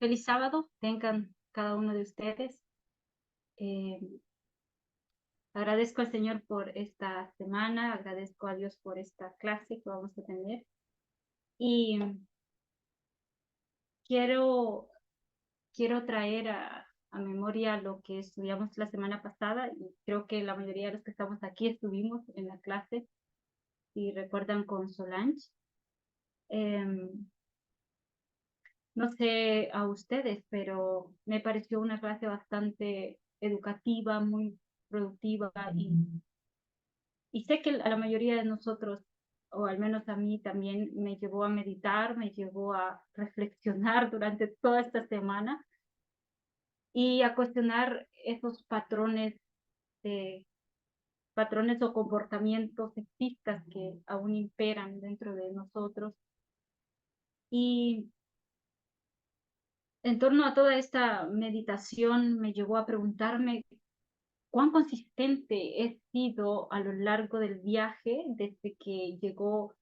Feliz sábado tengan cada uno de ustedes. Eh, Agradezco al Señor por esta semana, agradezco a Dios por esta clase que vamos a tener. Y quiero, quiero traer a memoria lo que estudiamos la semana pasada, y creo que la mayoría de los que estamos aquí estuvimos en la clase, si recuerdan, con Solange. No sé a ustedes, pero me pareció una clase bastante educativa, muy productiva, y sé que a la mayoría de nosotros, o al menos a mí también, me llevó a meditar, me llevó a reflexionar durante toda esta semana y a cuestionar esos de patrones o comportamientos sexistas que aún imperan dentro de nosotros. Y en torno a toda esta meditación me llevó a preguntarme cuán consistente he sido a lo largo del viaje desde que llegó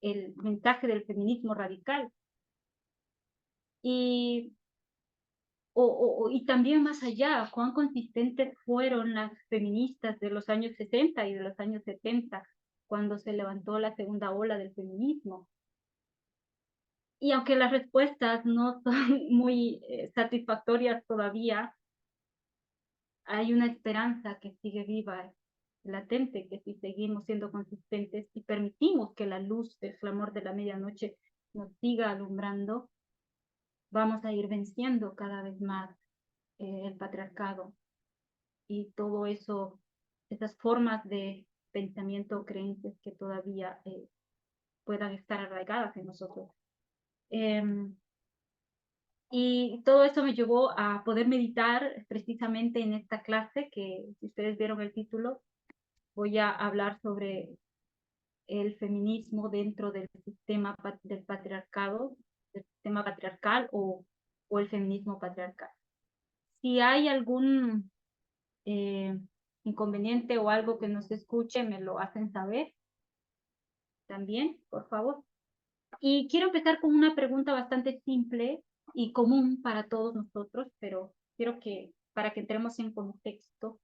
el mensaje del feminismo radical. Y, y también más allá, cuán consistentes fueron las feministas de los años 60 y de los años 70, cuando se levantó la segunda ola del feminismo. Y aunque las respuestas no son muy satisfactorias todavía, hay una esperanza que sigue viva, latente, que si seguimos siendo consistentes y permitimos que la luz del clamor de la medianoche nos siga alumbrando, vamos a ir venciendo cada vez más el patriarcado y todo eso, esas formas de pensamiento o creencias que todavía puedan estar arraigadas en nosotros. Y todo eso me llevó a poder meditar precisamente en esta clase, que si ustedes vieron el título, voy a hablar sobre el feminismo dentro del sistema del patriarcado, del sistema patriarcal o el feminismo patriarcal. Si hay algún inconveniente o algo que no se escuche, me lo hacen saber también, por favor. Y quiero empezar con una pregunta bastante simple y común para todos nosotros, pero quiero que, para que entremos en contexto,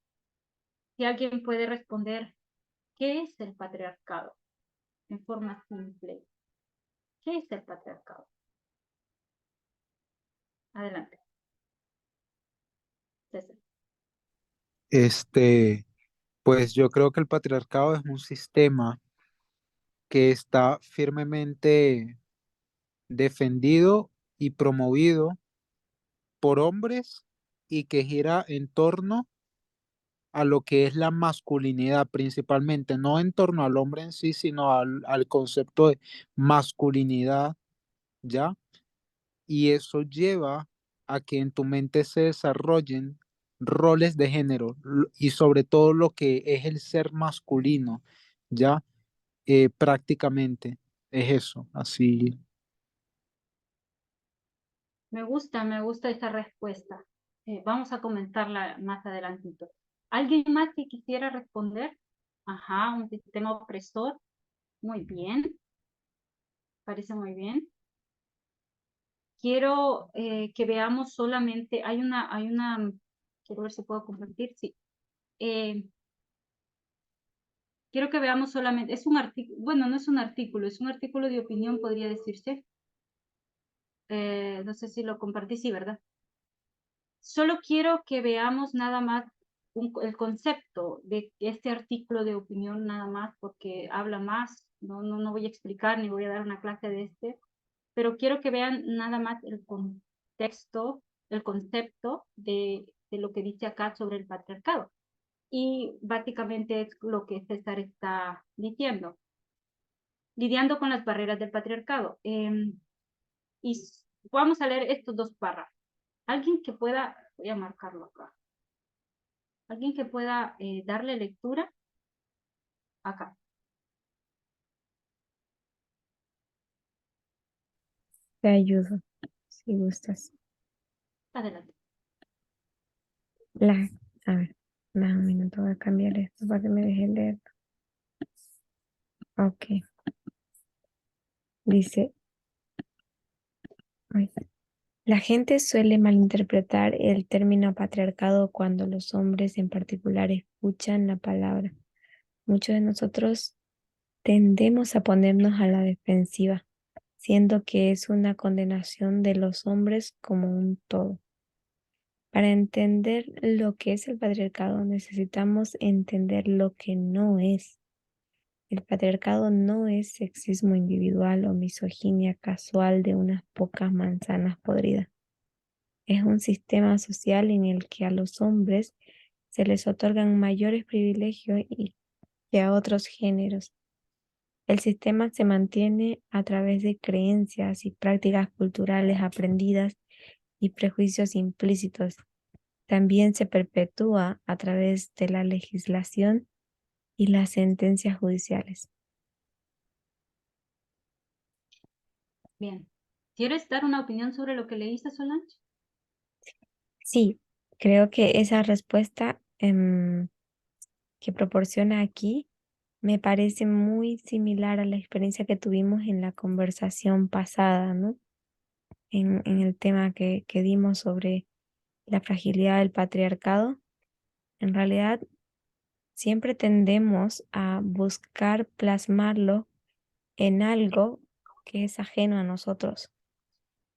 si alguien puede responder, ¿qué es el patriarcado? En forma simple. ¿Qué es el patriarcado? Adelante, César. Pues yo creo que el patriarcado es un sistema que está firmemente defendido y promovido por hombres y que gira en torno a lo que es la masculinidad principalmente, no en torno al hombre en sí, sino al concepto de masculinidad, ¿ya? Y eso lleva a que en tu mente se desarrollen roles de género y sobre todo lo que es el ser masculino, ¿ya? Prácticamente es eso, así. Me gusta esa respuesta. Vamos a comentarla más adelantito. ¿Alguien más que quisiera responder? Ajá, un sistema opresor. Muy bien, parece muy bien. Quiero que veamos solamente, quiero ver si puedo compartir, sí. Quiero que veamos solamente, es un artículo, bueno, no es un artículo, es un artículo de opinión, podría decirse. No sé si lo compartí, sí, ¿verdad? Solo quiero que veamos nada más el concepto de este artículo de opinión nada más, porque habla más, no voy a explicar ni voy a dar una clase de pero quiero que vean nada más el contexto, el concepto de lo que dice acá sobre el patriarcado. Y básicamente es lo que César está diciendo, lidiando con las barreras del patriarcado. Y vamos a leer estos dos párrafos. Alguien que pueda, voy a marcarlo acá, alguien que pueda darle lectura acá. Te ayudo, si gustas. Adelante. La, a ver, dame un minuto, voy a cambiar esto para que me deje leer. Ok. Dice, ay, La gente suele malinterpretar el término patriarcado cuando los hombres en particular escuchan la palabra. Muchos de nosotros tendemos a ponernos a la defensiva, siendo que es una condenación de los hombres como un todo. Para entender lo que es el patriarcado, necesitamos entender lo que no es. El patriarcado no es sexismo individual o misoginia casual de unas pocas manzanas podridas. Es un sistema social en el que a los hombres se les otorgan mayores privilegios que a otros géneros. El sistema se mantiene a través de creencias y prácticas culturales aprendidas y prejuicios implícitos. También se perpetúa a través de la legislación y las sentencias judiciales. Bien. ¿Quieres dar una opinión sobre lo que leíste, Solange? Sí, creo que esa respuesta que proporciona aquí me parece muy similar a la experiencia que tuvimos en la conversación pasada, ¿no? En el tema que dimos sobre la fragilidad del patriarcado. En realidad, siempre tendemos a buscar plasmarlo en algo que es ajeno a nosotros.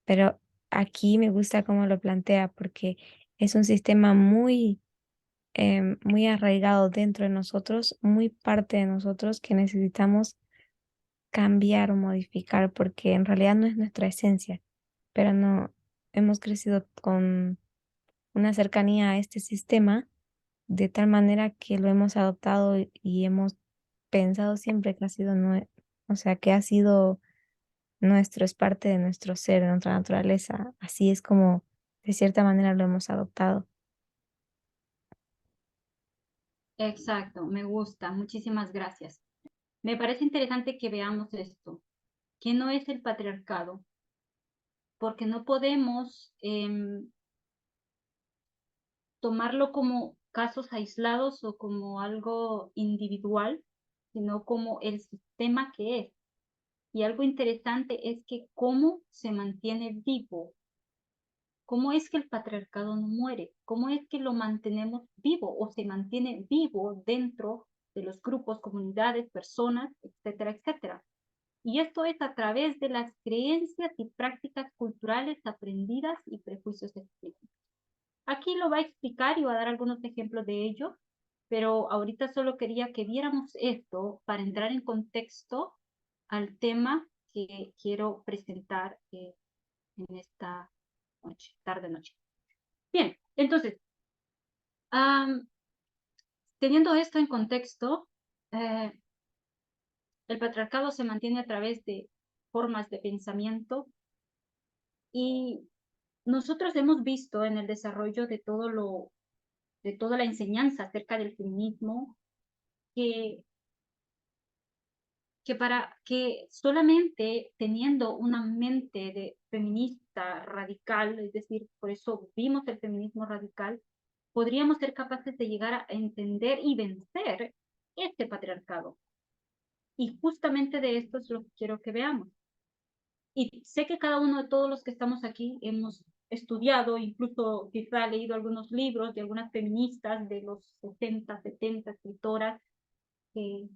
Pero aquí me gusta cómo lo plantea porque es un sistema muy arraigado dentro de nosotros, muy parte de nosotros que necesitamos cambiar o modificar porque en realidad no es nuestra esencia, pero no hemos crecido con una cercanía a este sistema de tal manera que lo hemos adoptado y hemos pensado siempre que ha sido, o sea, que ha sido nuestro, es parte de nuestro ser, de nuestra naturaleza. Así es como de cierta manera lo hemos adoptado. Exacto, me gusta. Muchísimas gracias. Me parece interesante que veamos esto. ¿Qué no es el patriarcado? Porque no podemos tomarlo como casos aislados o como algo individual, sino como el sistema que es. Y algo interesante es que cómo se mantiene vivo, cómo es que el patriarcado no muere, cómo es que lo mantenemos vivo o se mantiene vivo dentro de los grupos, comunidades, personas, etcétera, etcétera. Y esto es a través de las creencias y prácticas culturales aprendidas y prejuicios explícitos. Aquí lo va a explicar y va a dar algunos ejemplos de ello, pero ahorita solo quería que viéramos esto para entrar en contexto al tema que quiero presentar en esta noche, tarde-noche. Bien, entonces, teniendo esto en contexto, eh, el patriarcado se mantiene a través de formas de pensamiento y nosotros hemos visto en el desarrollo de toda la enseñanza acerca del feminismo que para que solamente teniendo una mente de feminista radical, es decir, por eso vimos el feminismo radical, podríamos ser capaces de llegar a entender y vencer este patriarcado. Y justamente de esto es lo que quiero que veamos. Y sé que cada uno de todos los que estamos aquí hemos estudiado, incluso quizá leído algunos libros de algunas feministas de los 60, 70, escritoras, eh,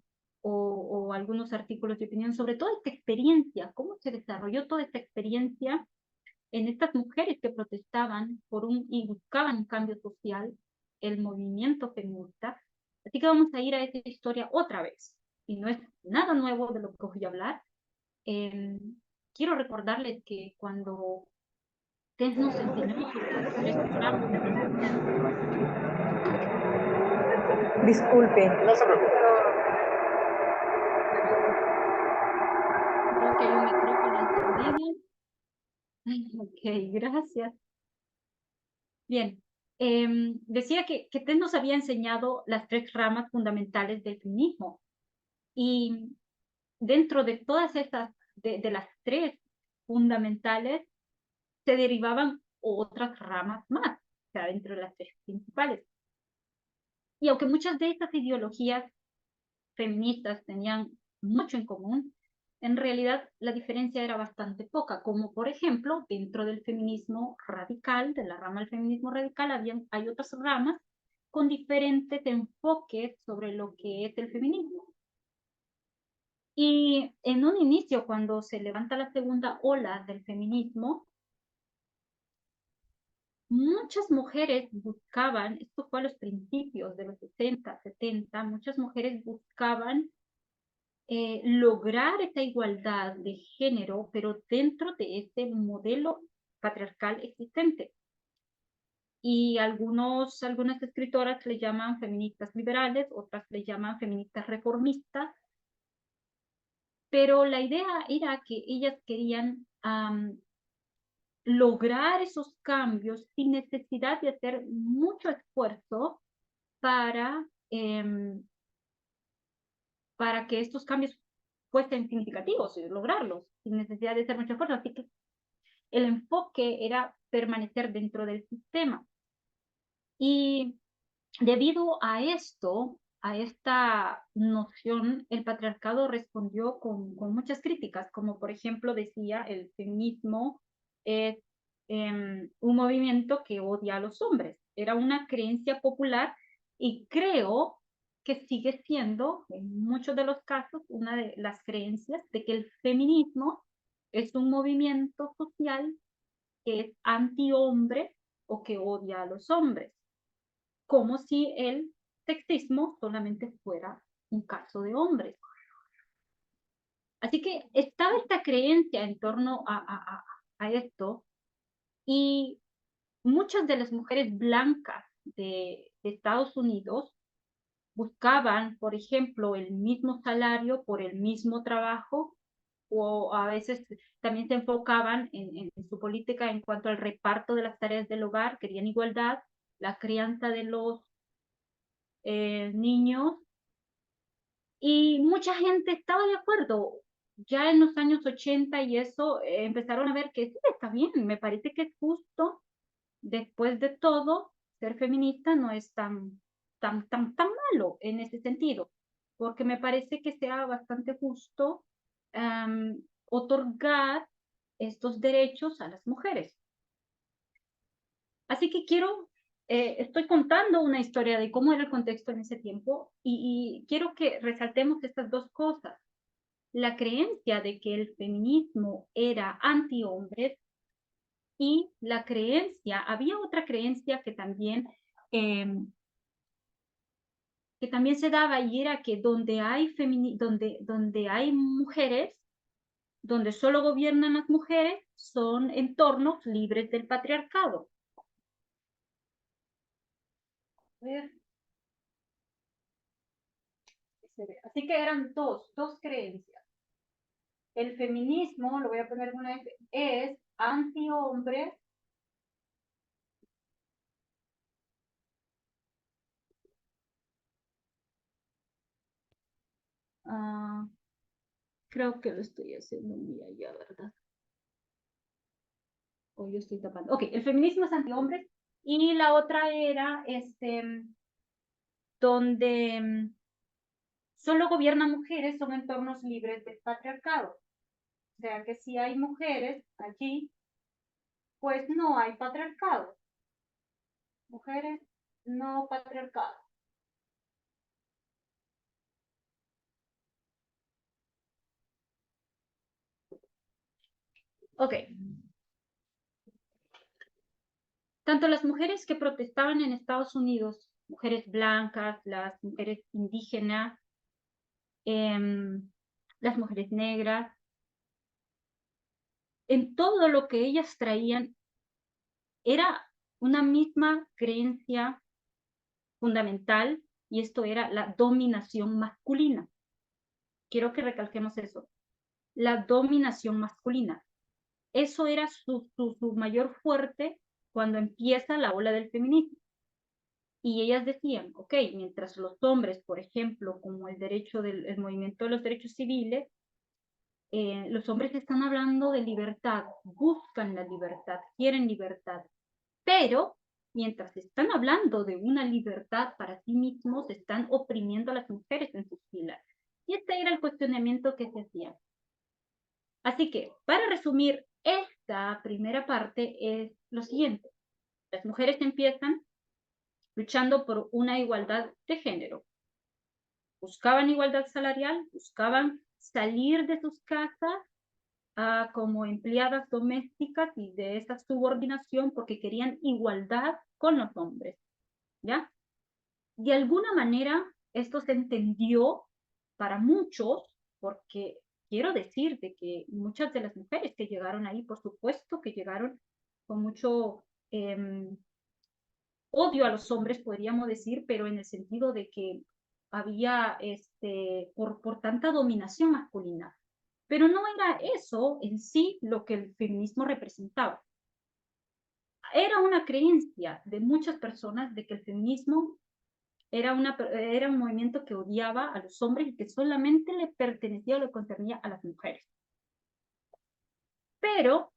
o algunos artículos de opinión sobre toda esta experiencia, cómo se desarrolló toda esta experiencia en estas mujeres que protestaban y buscaban un cambio social, el movimiento feminista. Así que vamos a ir a esa historia otra vez. Y no es nada nuevo de lo que voy a hablar. Eh, Quiero recordarles que cuando Tess nos enseñó sobre las tres ramas, Disculpe. No se preocupe. creo que hay un micrófono encendido. Ok, gracias. Bien, decía que Tess nos había enseñado las tres ramas fundamentales del feminismo y dentro de todas estas, de las tres fundamentales, se derivaban otras ramas más, o sea, dentro de las tres principales. Y aunque muchas de estas ideologías feministas tenían mucho en común, en realidad la diferencia era bastante poca, como por ejemplo, dentro del feminismo radical, de la rama del feminismo radical, hay otras ramas con diferentes enfoques sobre lo que es el feminismo. Y en un inicio, cuando se levanta la segunda ola del feminismo, muchas mujeres buscaban, esto fue a los principios de los 60, 70, muchas mujeres buscaban lograr esta igualdad de género, pero dentro de este modelo patriarcal existente. Y algunas escritoras le llaman feministas liberales, otras le llaman feministas reformistas, pero la idea era que ellas querían lograr esos cambios sin necesidad de hacer mucho esfuerzo para, para que estos cambios fuesen significativos y lograrlos, sin necesidad de hacer mucho esfuerzo. Así que el enfoque era permanecer dentro del sistema. Y debido a esto, a esta noción, el patriarcado respondió con muchas críticas, como por ejemplo decía, el feminismo es un movimiento que odia a los hombres. Era una creencia popular y creo que sigue siendo, en muchos de los casos, una de las creencias de que el feminismo es un movimiento social que es anti-hombre o que odia a los hombres, como si el sexismo solamente fuera un caso de hombres. Así que estaba esta creencia en torno a esto, y muchas de las mujeres blancas de Estados Unidos buscaban, por ejemplo, el mismo salario por el mismo trabajo, o a veces también se enfocaban en su política en cuanto al reparto de las tareas del hogar, querían igualdad, la crianza de los niños, y mucha gente estaba de acuerdo. Ya en los años 80 y eso, empezaron a ver que sí, está bien, me parece que es justo. Después de todo, ser feminista no es tan malo en ese sentido, porque me parece que sea bastante justo otorgar estos derechos a las mujeres. Así que estoy contando una historia de cómo era el contexto en ese tiempo, y quiero que resaltemos estas dos cosas. La creencia de que el feminismo era anti-hombres, y la creencia, había otra creencia que también se daba, y era que donde hay mujeres, donde solo gobiernan las mujeres, son entornos libres del patriarcado. A ver. Así que eran dos creencias. El feminismo, lo voy a poner una vez, es anti-hombre, creo que lo estoy haciendo muy allá, ¿verdad? O yo estoy tapando. Ok, el feminismo es anti-hombres, y la otra era donde solo gobiernan mujeres, son entornos libres del patriarcado. O sea que si hay mujeres allí, pues no hay patriarcado. Mujeres, no patriarcado. Ok. Tanto las mujeres que protestaban en Estados Unidos, mujeres blancas, las mujeres indígenas, las mujeres negras, en todo lo que ellas traían era una misma creencia fundamental, y esto era la dominación masculina. Quiero que recalquemos eso. La dominación masculina. Eso era su mayor fuerte cuando empieza la ola del feminismo. Y ellas decían, ok, mientras los hombres, por ejemplo, como el movimiento de los derechos civiles, los hombres están hablando de libertad, buscan la libertad, quieren libertad, pero mientras están hablando de una libertad para sí mismos, están oprimiendo a las mujeres en sus filas. Y este era el cuestionamiento que se hacía. Así que, para resumir, esta primera parte es lo siguiente. Las mujeres empiezan luchando por una igualdad de género. Buscaban igualdad salarial, buscaban salir de sus casas como empleadas domésticas y de esa subordinación porque querían igualdad con los hombres, ¿ya? De alguna manera, esto se entendió para muchos, porque quiero decir de que muchas de las mujeres que llegaron ahí, por supuesto que llegaron con mucho odio a los hombres, podríamos decir, pero en el sentido de que había por tanta dominación masculina. Pero no era eso en sí lo que el feminismo representaba. Era una creencia de muchas personas de que el feminismo era un movimiento que odiaba a los hombres y que solamente le pertenecía o le concernía a las mujeres. Pero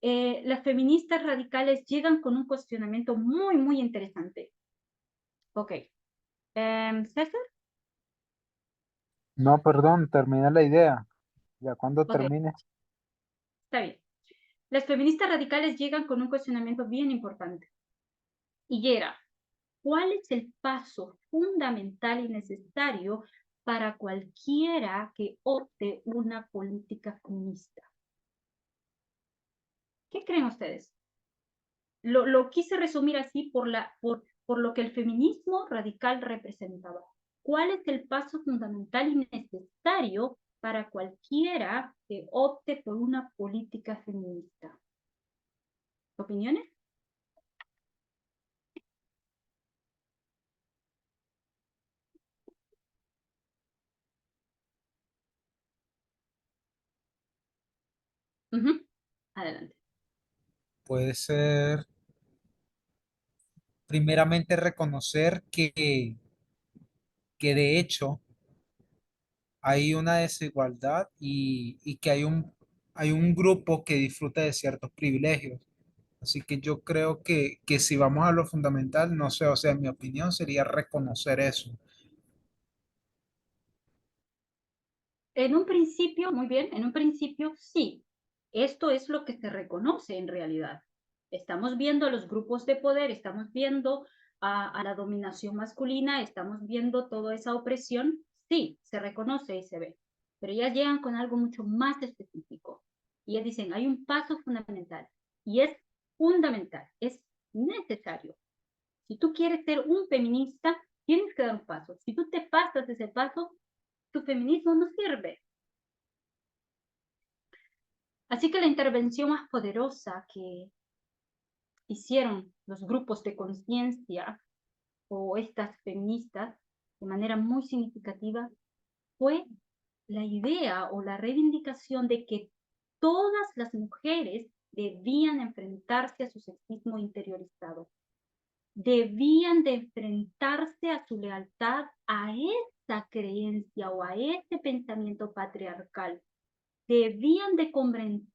las feministas radicales llegan con un cuestionamiento muy, muy interesante. Ok. César. No, perdón, termina la idea. Ya cuando Ok, termine. está bien. Las feministas radicales llegan con un cuestionamiento bien importante. Y era, ¿cuál es el paso fundamental y necesario para cualquiera que opte una política feminista? ¿Qué creen ustedes? Lo quise resumir así por lo que el feminismo radical representaba. ¿Cuál es el paso fundamental y necesario para cualquiera que opte por una política feminista? ¿Opiniones? Ujú. Adelante. Puede ser primeramente reconocer que de hecho hay una desigualdad y que hay un grupo que disfruta de ciertos privilegios. Así que yo creo que si vamos a lo fundamental, no sé, o sea, mi opinión sería reconocer eso. En un principio, muy bien, en un principio sí, esto es lo que se reconoce en realidad. Estamos viendo a los grupos de poder, estamos viendo a la dominación masculina, estamos viendo toda esa opresión, sí, se reconoce y se ve, pero ya llegan con algo mucho más específico. Y ya dicen, hay un paso fundamental y es fundamental, es necesario. Si tú quieres ser un feminista, tienes que dar un paso. Si tú te pasas ese paso, tu feminismo no sirve. Así que la intervención más poderosa que hicieron los grupos de conciencia o estas feministas de manera muy significativa fue la idea o la reivindicación de que todas las mujeres debían enfrentarse a su sexismo interiorizado, debían de enfrentarse a su lealtad a esa creencia o a ese pensamiento patriarcal, debían de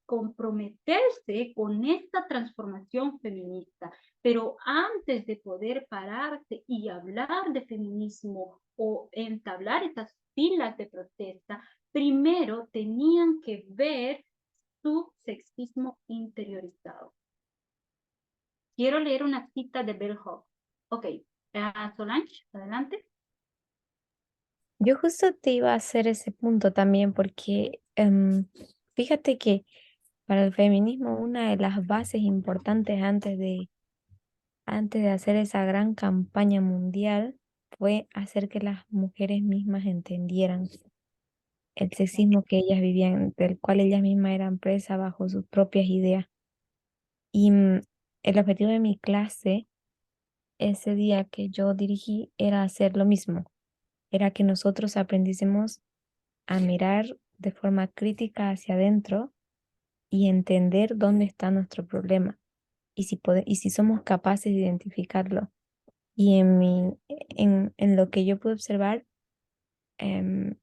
comprometerse con esta transformación feminista, pero antes de poder pararse y hablar de feminismo o entablar esas filas de protesta, primero tenían que ver su sexismo interiorizado. Quiero leer una cita de Bell Hooks. Ok, Solange, adelante. Yo justo te iba a hacer ese punto también porque fíjate que para el feminismo una de las bases importantes antes de hacer esa gran campaña mundial fue hacer que las mujeres mismas entendieran el sexismo que ellas vivían, del cual ellas mismas eran presas bajo sus propias ideas. Y el objetivo de mi clase ese día que yo dirigí era hacer lo mismo, era que nosotros aprendiésemos a mirar de forma crítica hacia adentro y entender dónde está nuestro problema y si somos capaces de identificarlo. Y en lo que yo pude observar, em,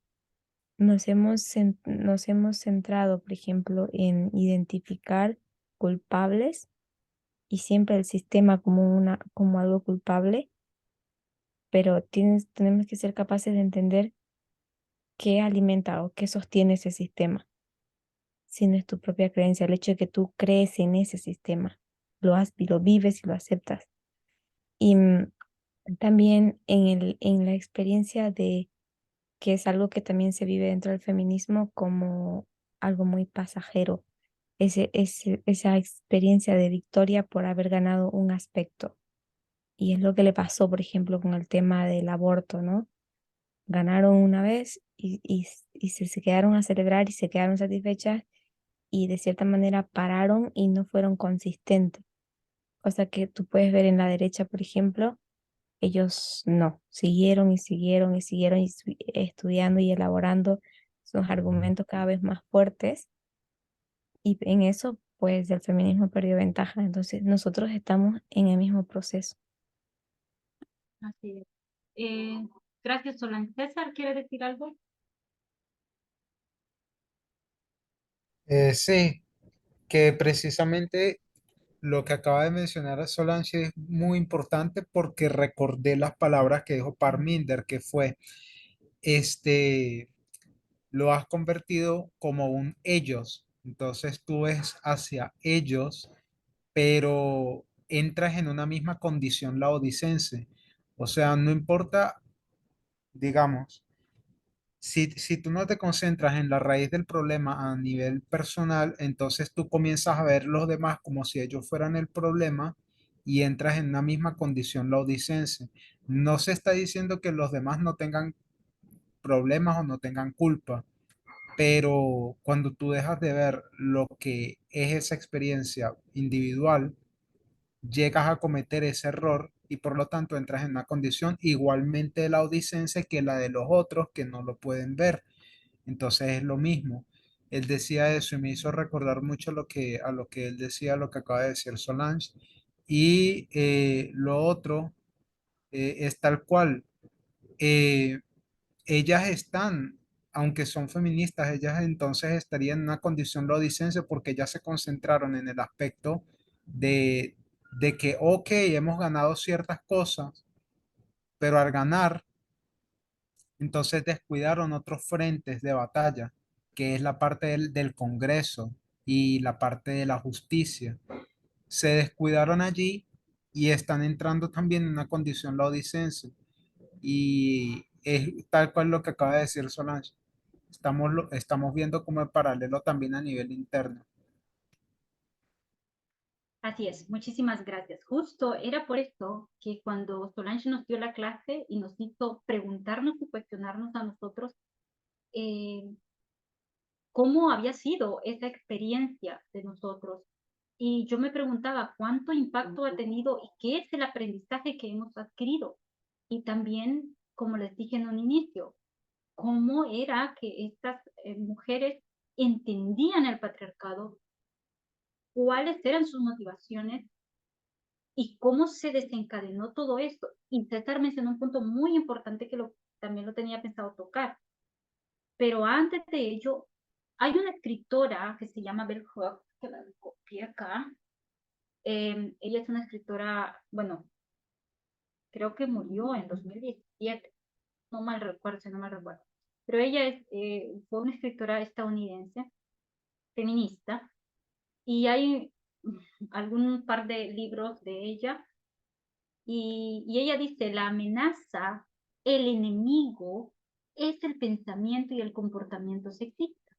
nos hemos centrado, por ejemplo, en identificar culpables y siempre el sistema como algo culpable, pero tenemos que ser capaces de entender qué alimenta o qué sostiene ese sistema. sino es tu propia creencia, el hecho de que tú crees en ese sistema, lo vives y lo aceptas. Y también en la experiencia de que es algo que también se vive dentro del feminismo como algo muy pasajero, esa experiencia de victoria por haber ganado un aspecto. Y es lo que le pasó, por ejemplo, con el tema del aborto, ¿no? Ganaron una vez y se quedaron a celebrar y se quedaron satisfechas y de cierta manera pararon y no fueron consistentes. Cosa que tú puedes ver en la derecha, por ejemplo, ellos no, siguieron y siguieron y siguieron estudiando y elaborando sus argumentos cada vez más fuertes y en eso, pues, el feminismo perdió ventaja. Entonces, nosotros estamos en el mismo proceso. Así es. Gracias, Solange. César, ¿quiere decir algo? Sí, que precisamente lo que acaba de mencionar Solange es muy importante porque recordé las palabras que dijo Parminder, que fue, este, lo has convertido como un ellos. Entonces tú ves hacia ellos, pero entras en una misma condición laodicense. O sea, no importa, digamos, si tú no te concentras en la raíz del problema a nivel personal, entonces tú comienzas a ver los demás como si ellos fueran el problema y entras en una misma condición laodicense. No se está diciendo que los demás no tengan problemas o no tengan culpa, pero cuando tú dejas de ver lo que es esa experiencia individual, llegas a cometer ese error y por lo tanto entras en una condición igualmente laodicense que la de los otros que no lo pueden ver. Entonces es lo mismo. Él decía eso y me hizo recordar mucho a lo que él decía, lo que acaba de decir Solange. Y lo otro es tal cual. Eh, ellas están, aunque son feministas, ellas entonces estarían en una condición lodicense porque ellas se concentraron en el aspecto de que, ok, hemos ganado ciertas cosas, pero al ganar, entonces descuidaron otros frentes de batalla, que es la parte del Congreso y la parte de la justicia. Se descuidaron allí y están entrando también en una condición laodicense. Y es tal cual lo que acaba de decir Solange. Estamos viendo como el paralelo también a nivel interno. Así es, muchísimas gracias. Justo era por esto que cuando Solange nos dio la clase y nos hizo preguntarnos y cuestionarnos a nosotros eh, cómo había sido esa experiencia de nosotros. Y yo me preguntaba cuánto impacto ha tenido y qué es el aprendizaje que hemos adquirido. Y también, como les dije en un inicio, cómo era que estas mujeres entendían el patriarcado, cuáles eran sus motivaciones y cómo se desencadenó todo esto. Y César mencionó un punto muy importante que también lo tenía pensado tocar. Pero antes de ello, hay una escritora que se llama Bell Hooks, que la copié acá. Ella es una escritora, bueno, creo que murió en 2017, no mal recuerdo, si no mal recuerdo. Pero ella fue una escritora estadounidense, feminista, y hay algún par de libros de ella, y ella dice, la amenaza, el enemigo, es el pensamiento y el comportamiento sexista.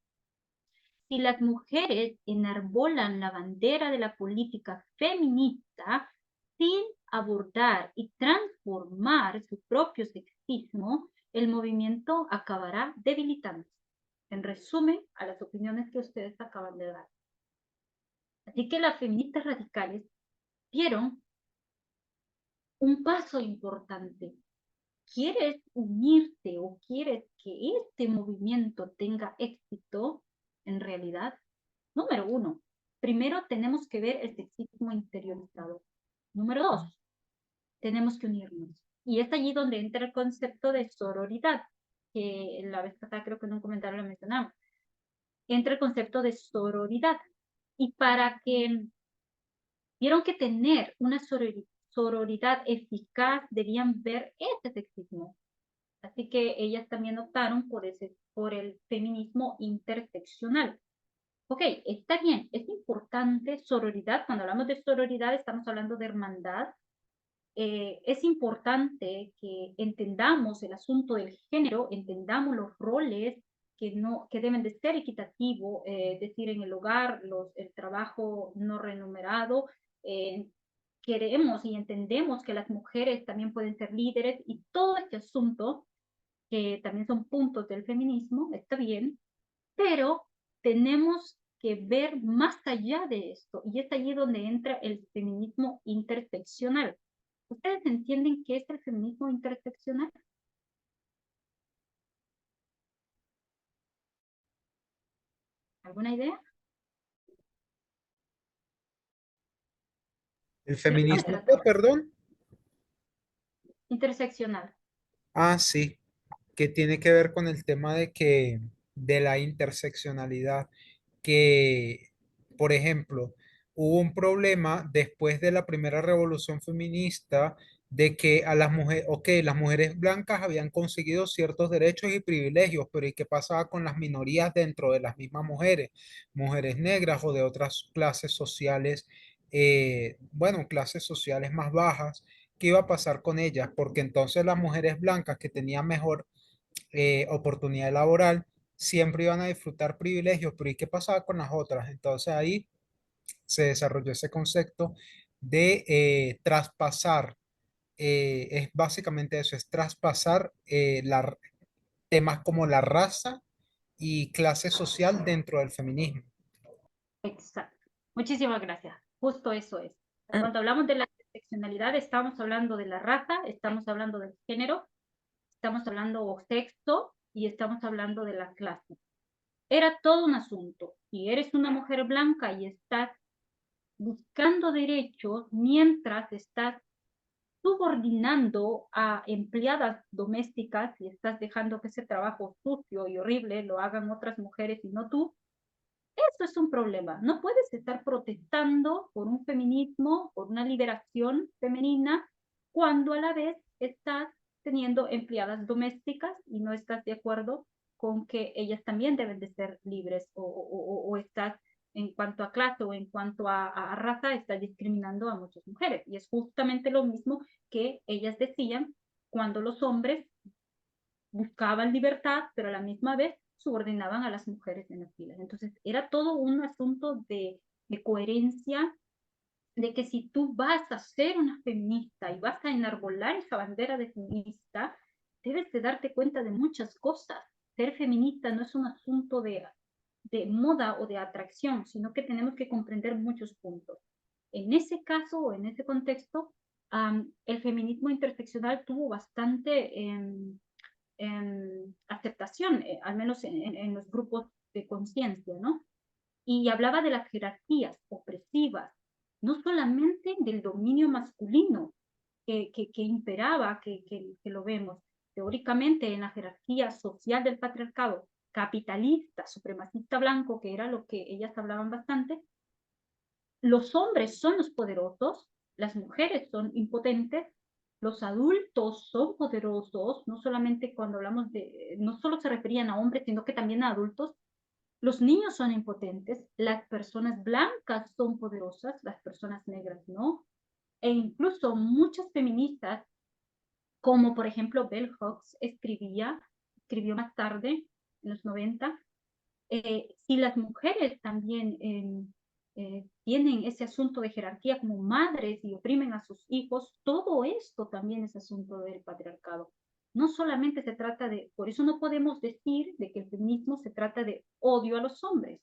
Si las mujeres enarbolan la bandera de la política feminista sin abordar y transformar su propio sexismo, el movimiento acabará debilitándose. En resumen, a las opiniones que ustedes acaban de dar. Así que las feministas radicales dieron un paso importante. ¿Quieres unirte o quieres que este movimiento tenga éxito en realidad? Número uno, primero tenemos que ver el sexismo interiorizado. Número dos, tenemos que unirnos. Y es allí donde entra el concepto de sororidad, que la vez pasada creo que en un comentario lo mencionamos. Entra el concepto de sororidad. Y para que vieron que tener una sororidad eficaz debían ver ese sexismo. Así que ellas también optaron por el feminismo interseccional. Ok, está bien, es importante sororidad. Cuando hablamos de sororidad estamos hablando de hermandad. Es importante que entendamos el asunto del género, entendamos los roles que deben de ser equitativos, es decir, en el hogar, el trabajo no remunerado. eh, Queremos y entendemos que las mujeres también pueden ser líderes y todo este asunto, que también son puntos del feminismo, está bien, pero tenemos que ver más allá de esto, y es allí donde entra el feminismo interseccional. ¿Ustedes entienden qué es el feminismo interseccional? ¿Alguna idea? ¿El ¿De qué se feminismo qué, trata? perdón? Interseccional. Ah, sí, que tiene que ver con el tema de la interseccionalidad, que, por ejemplo, hubo un problema después de la primera revolución feminista de que a las mujeres, ok, las mujeres blancas habían conseguido ciertos derechos y privilegios, pero ¿y qué pasaba con las minorías dentro de las mismas mujeres? Mujeres negras o de otras clases sociales, bueno, clases sociales más bajas. ¿Qué iba a pasar con ellas? Porque entonces las mujeres blancas que tenían mejor oportunidad laboral siempre iban a disfrutar privilegios, pero ¿y qué pasaba con las otras? Entonces ahí se desarrolló ese concepto de traspasar, es básicamente eso, es traspasar temas como la raza y clase social dentro del feminismo. Exacto. Muchísimas gracias. Justo eso es. Ah, Cuando hablamos de la interseccionalidad, estamos hablando de la raza, estamos hablando del género, estamos hablando de sexo y estamos hablando de la clase. Era todo un asunto. Si eres una mujer blanca y estás buscando derechos mientras estás subordinando a empleadas domésticas y estás dejando que ese trabajo sucio y horrible lo hagan otras mujeres y no tú, eso es un problema. No puedes estar protestando por un feminismo, por una liberación femenina, cuando a la vez estás teniendo empleadas domésticas y no estás de acuerdo con que ellas también deben de ser libres o estás en cuanto a clase o en cuanto a raza, estás discriminando a muchas mujeres. Y es justamente lo mismo que ellas decían cuando los hombres buscaban libertad, pero a la misma vez subordinaban a las mujeres en las filas. Entonces, era todo un asunto de coherencia, de que si tú vas a ser una feminista y vas a enarbolar esa bandera de feminista, debes de darte cuenta de muchas cosas. Ser feminista no es un asunto de moda o de atracción, sino que tenemos que comprender muchos puntos. En ese caso o en ese contexto, el feminismo interseccional tuvo bastante aceptación, al menos en los grupos de conciencia, ¿no? Y hablaba de las jerarquías opresivas, no solamente del dominio masculino que imperaba, que lo vemos teóricamente en la jerarquía social del patriarcado capitalista, supremacista blanco, que era lo que ellas hablaban bastante. Los hombres son los poderosos, las mujeres son impotentes, los adultos son poderosos, no solamente cuando hablamos no solo se referían a hombres, sino que también a adultos. Los niños son impotentes, las personas blancas son poderosas, las personas negras no. E incluso muchas feministas, como por ejemplo Bell Hooks, escribió más tarde, en los 90, si las mujeres también tienen ese asunto de jerarquía como madres y oprimen a sus hijos, todo esto también es asunto del patriarcado. No solamente se trata por eso no podemos decir de que el feminismo se trata de odio a los hombres.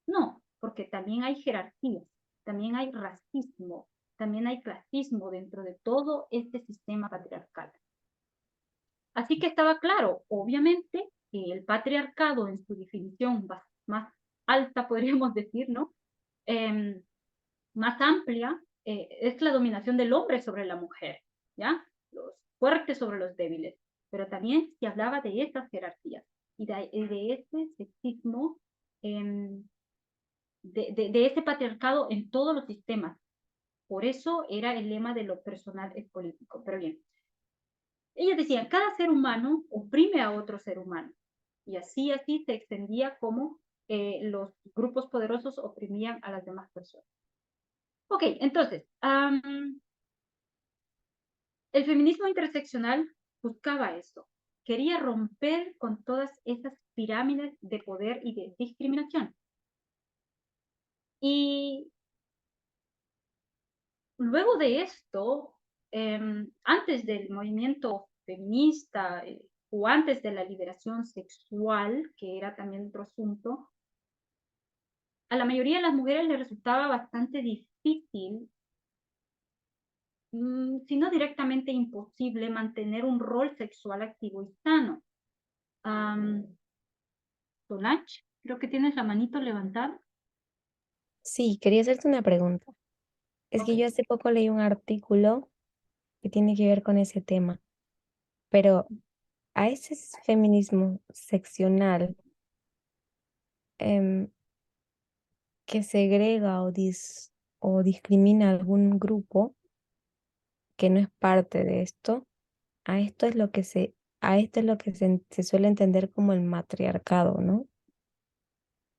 No, porque también hay jerarquías, también hay racismo, también hay clasismo dentro de todo este sistema patriarcal. Así que estaba claro, obviamente, que el patriarcado en su definición más alta, podríamos decir, ¿no? Eh, Más amplia, es la dominación del hombre sobre la mujer, ¿ya? Los fuertes sobre los débiles. Pero también se hablaba de esas jerarquías y de ese sexismo, eh, de ese patriarcado en todos los sistemas. Por eso era el lema de lo personal es político. Pero bien, ellos decían, cada ser humano oprime a otro ser humano. Y así se extendía como los grupos poderosos oprimían a las demás personas. Ok, entonces, el feminismo interseccional buscaba eso. Quería romper con todas esas pirámides de poder y de discriminación. Y luego de esto, antes del movimiento feminista o antes de la liberación sexual, que era también otro asunto, a la mayoría de las mujeres les resultaba bastante difícil, si no directamente imposible, mantener un rol sexual activo y sano. Solange, creo que tienes la manito levantada. Sí, quería hacerte una pregunta. Es Ok. que yo hace poco leí un artículo que tiene que ver con ese tema, pero a ese feminismo seccional em, que segrega o discrimina a algún grupo que no es parte de esto, a esto es lo que a esto es lo que se suele entender como el matriarcado, ¿no?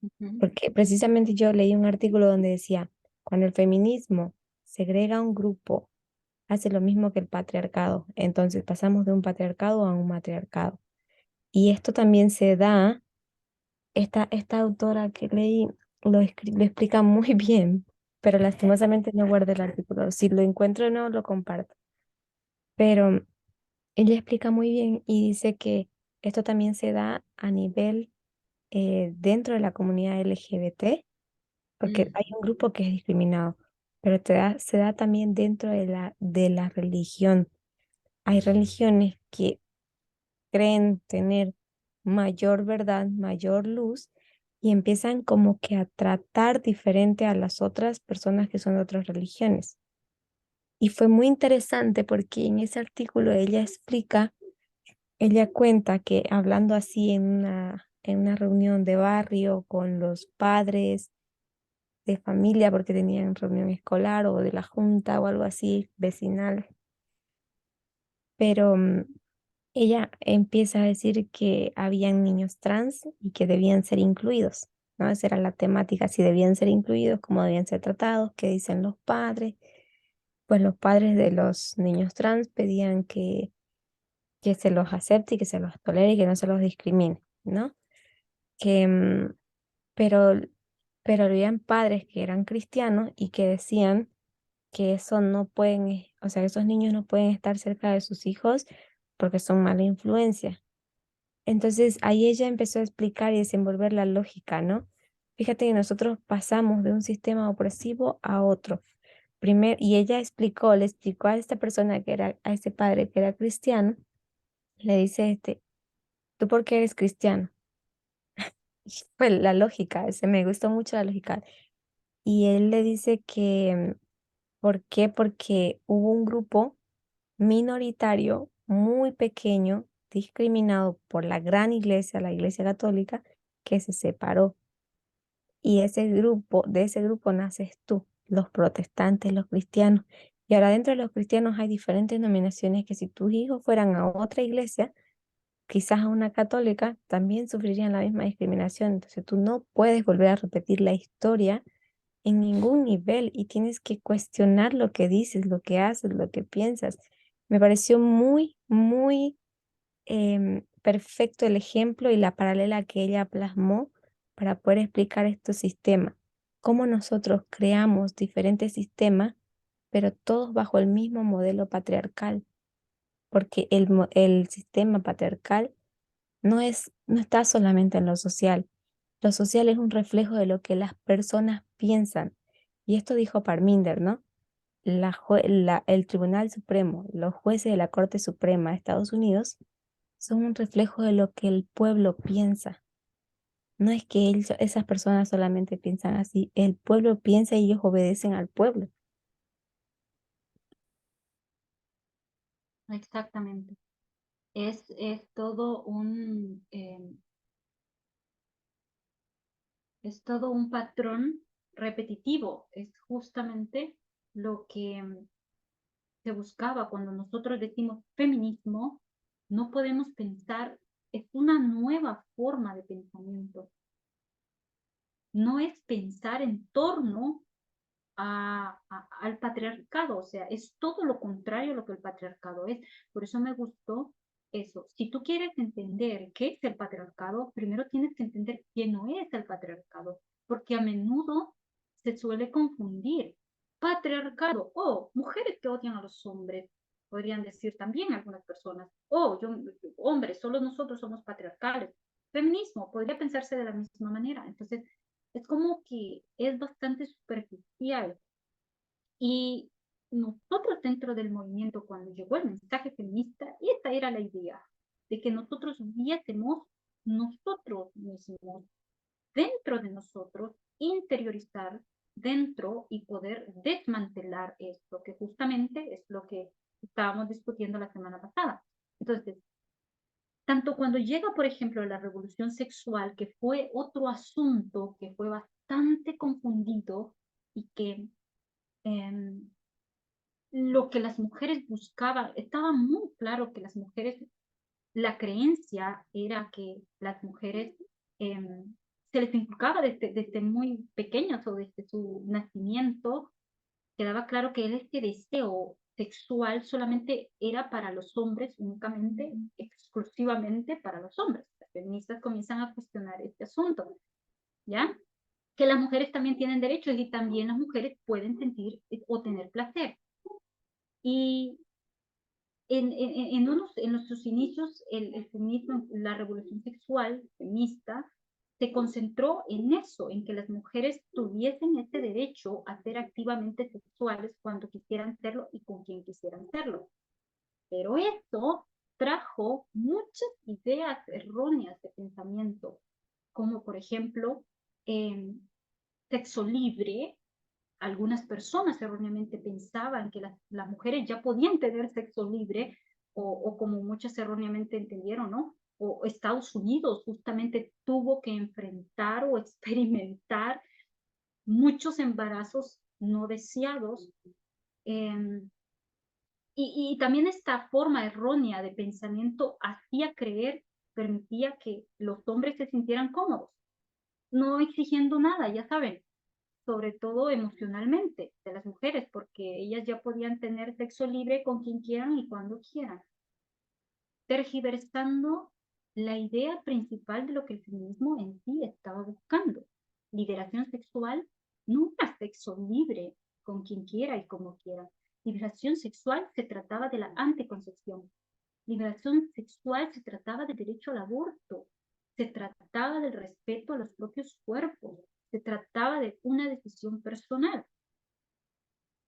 Ujú, Porque precisamente yo leí un artículo donde decía, cuando el feminismo segrega a un grupo, hace lo mismo que el patriarcado. Entonces pasamos de un patriarcado a un matriarcado. Y esto también se da, esta autora que leí lo explica muy bien, pero lastimosamente no guardé el artículo. Si lo encuentro no lo comparto. Pero ella explica muy bien y dice que esto también se da a nivel dentro de la comunidad LGBT, porque mm, hay un grupo que es discriminado, pero se da también dentro de la religión. Hay religiones que creen tener mayor verdad, mayor luz, y empiezan como que a tratar diferente a las otras personas que son de otras religiones. Y fue muy interesante porque en ese artículo ella cuenta que hablando así en una reunión de barrio con los padres de familia, porque tenían reunión escolar o de la junta o algo así, vecinal, pero ella empieza a decir que habían niños trans y que debían ser incluidos, ¿no? Esa era la temática, si debían ser incluidos, cómo debían ser tratados, qué dicen los padres. Pues los padres de los niños trans pedían que se los acepte y que se los tolere y que no se los discrimine, ¿no? Que, pero, pero habían padres que eran cristianos y que decían que eso no pueden, o sea, que esos niños no pueden estar cerca de sus hijos porque son mala influencia. Entonces ahí ella empezó a explicar y desenvolver la lógica, ¿no? Fíjate que nosotros pasamos de un sistema opresivo a otro. Y ella le explicó a esta persona que era, a ese padre que era cristiano, le dice ¿tú por qué eres cristiano? Y fue la lógica, me gustó mucho la lógica. Y él le dice que, ¿por qué? Porque hubo un grupo minoritario, muy pequeño, discriminado por la gran iglesia, la iglesia católica, que se separó. Y de ese grupo naces tú, los protestantes, los cristianos. Y ahora dentro de los cristianos hay diferentes denominaciones que si tus hijos fueran a otra iglesia, quizás a una católica, también sufrirían la misma discriminación. Entonces tú no puedes volver a repetir la historia en ningún nivel y tienes que cuestionar lo que dices, lo que haces, lo que piensas. Me pareció muy, muy perfecto el ejemplo y la paralela que ella plasmó para poder explicar estos sistemas. Cómo nosotros creamos diferentes sistemas, pero todos bajo el mismo modelo patriarcal, porque el sistema patriarcal no está solamente en lo social. Lo social es un reflejo de lo que las personas piensan. Y esto dijo Parminder, ¿no? El Tribunal Supremo, los jueces de la Corte Suprema de Estados Unidos son un reflejo de lo que el pueblo piensa. No es que esas personas solamente piensan así, el pueblo piensa y ellos obedecen al pueblo. exactamente. Es todo es todo un patrón repetitivo. Es justamente lo que se buscaba cuando nosotros decimos feminismo. No podemos pensar, es una nueva forma de pensamiento. no es pensar en torno al patriarcado, o sea, es todo lo contrario a lo que el patriarcado es. Por eso me gustó eso. Si tú quieres entender qué es el patriarcado, primero tienes que entender qué no es el patriarcado, porque a menudo se suele confundir patriarcado o mujeres que odian a los hombres, podrían decir también algunas personas, hombres, solo nosotros somos patriarcales. Feminismo podría pensarse de la misma manera. Entonces, es como que es bastante superficial. Y nosotros dentro del movimiento, cuando llegó el mensaje feminista, esta era la idea, de que nosotros viésemos nosotros mismos, dentro de nosotros, interiorizar dentro y poder desmantelar esto, que justamente es lo que estábamos discutiendo la semana pasada. Entonces, tanto cuando llega, por ejemplo, la revolución sexual, que fue otro asunto que fue bastante confundido y que eh, lo que las mujeres buscaban, estaba muy claro que las mujeres, la creencia era que las mujeres eh, se les inculcaba desde muy pequeñas o desde su nacimiento, quedaba claro que este deseo sexual solamente era para los hombres, únicamente, exclusivamente para los hombres. Las feministas comienzan a cuestionar este asunto, ¿ya? Que las mujeres también tienen derechos y también las mujeres pueden sentir o tener placer. Y en nuestros inicios, el feminismo, la revolución sexual feminista, se concentró en eso, en que las mujeres tuviesen este derecho a ser activamente sexuales cuando quisieran serlo y con quien quisieran serlo. Pero esto trajo muchas ideas erróneas de pensamiento, como por ejemplo, eh, sexo libre. Algunas personas erróneamente pensaban que las mujeres ya podían tener sexo libre o como muchas erróneamente entendieron, ¿no? O Estados Unidos justamente tuvo que enfrentar o experimentar muchos embarazos no deseados. Eh, y también esta forma errónea de pensamiento hacía creer, permitía que los hombres se sintieran cómodos, no exigiendo nada, ya saben, sobre todo emocionalmente, de las mujeres, porque ellas ya podían tener sexo libre con quien quieran y cuando quieran, tergiversando la idea principal de lo que el feminismo en sí estaba buscando. Liberación sexual, nunca sexo libre con quien quiera y como quiera. Liberación sexual se trataba de la anticoncepción. Liberación sexual se trataba del derecho al aborto. Se trataba del respeto a los propios cuerpos. Se trataba de una decisión personal.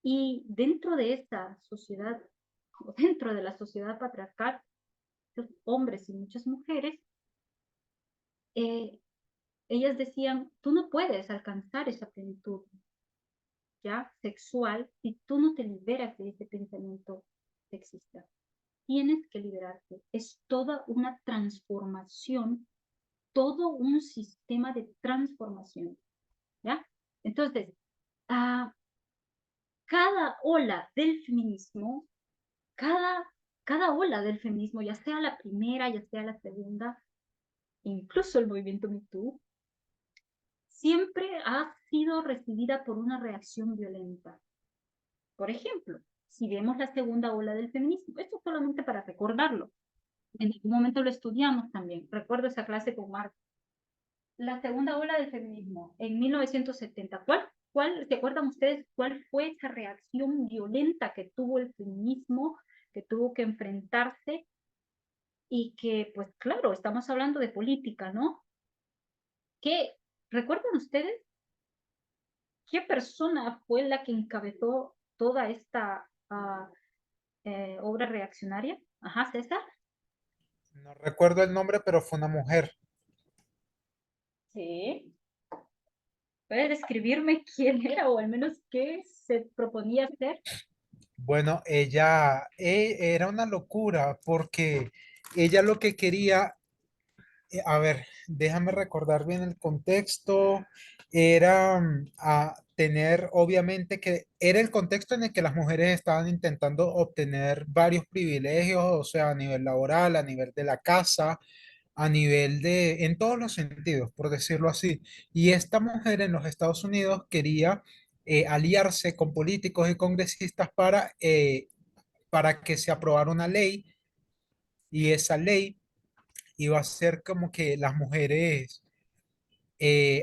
Y dentro de esta sociedad, o dentro de la sociedad patriarcal, muchos hombres y muchas mujeres, eh, ellas decían, tú no puedes alcanzar esa plenitud ya sexual si tú no te liberas de ese pensamiento sexista. Tienes que liberarte. Es toda una transformación, todo un sistema de transformación, ¿ya? Entonces, a cada ola del feminismo, cada, cada ola del feminismo, ya sea la primera, ya sea la segunda, incluso el movimiento Me Too, siempre ha sido recibida por una reacción violenta. Por ejemplo, si vemos la segunda ola del feminismo, esto solamente para recordarlo, en algún momento lo estudiamos también, recuerdo esa clase con Marco. La segunda ola del feminismo, en 1970, ¿se acuerdan ustedes cuál fue esa reacción violenta que tuvo el feminismo, que tuvo que enfrentarse y que, pues claro, estamos hablando de política, ¿no? ¿Qué, recuerdan ustedes qué persona fue la que encabezó toda esta obra reaccionaria? Ajá, César. No recuerdo el nombre, pero fue una mujer. Sí. ¿Puede describirme quién era o al menos qué se proponía hacer? Bueno, ella era una locura porque ella lo que quería, a ver, déjame recordar bien el contexto, era a tener, obviamente que era el contexto en el que las mujeres estaban intentando obtener varios privilegios, o sea, a nivel laboral, a nivel de la casa, a nivel de, en todos los sentidos, por decirlo así. Y esta mujer en los Estados Unidos quería aliarse con políticos y congresistas para que se aprobara una ley, y esa ley iba a ser como que las mujeres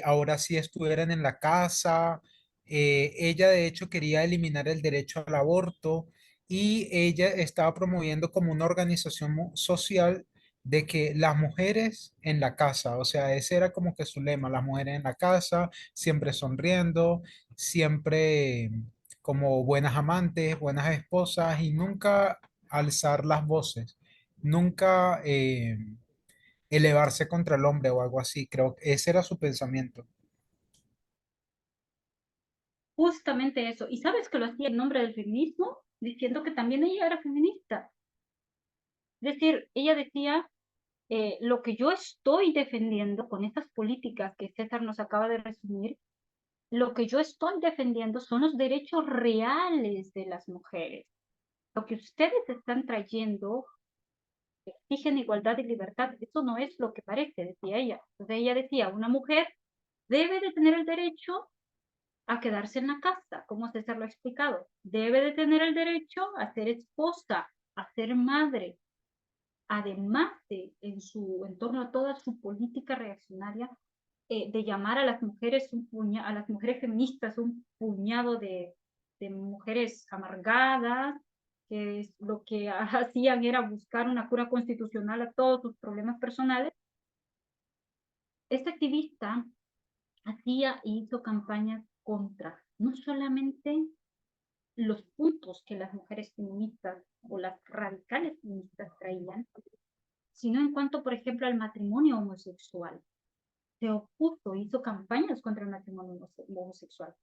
ahora sí estuvieran en la casa. Ella de hecho quería eliminar el derecho al aborto, y ella estaba promoviendo como una organización social de que las mujeres en la casa, o sea, ese era como que su lema: las mujeres en la casa, siempre sonriendo, siempre como buenas amantes, buenas esposas, y nunca alzar las voces, nunca elevarse contra el hombre o algo así. Creo que ese era su pensamiento. Justamente eso. ¿Y sabes que lo hacía en nombre del feminismo? Diciendo que también ella era feminista. Es decir, ella decía, lo que yo estoy defendiendo con estas políticas que César nos acaba de resumir, lo que yo estoy defendiendo son los derechos reales de las mujeres. Lo que ustedes están trayendo exigen igualdad y libertad. Eso no es lo que parece, decía ella. Entonces ella decía, una mujer debe de tener el derecho a quedarse en la casa, como César lo ha explicado. Debe de tener el derecho a ser esposa, a ser madre. Además de, en torno a toda su política reaccionaria, de llamar a las mujeres a las mujeres feministas un puñado de mujeres amargadas, que es lo que hacían era buscar una cura constitucional a todos sus problemas personales. Este activista hacía y hizo campañas contra no solamente los puntos que las mujeres feministas o las radicales feministas traían, sino en cuanto, por ejemplo, al matrimonio homosexual. Se opuso, hizo campañas contra el matrimonio homosexual.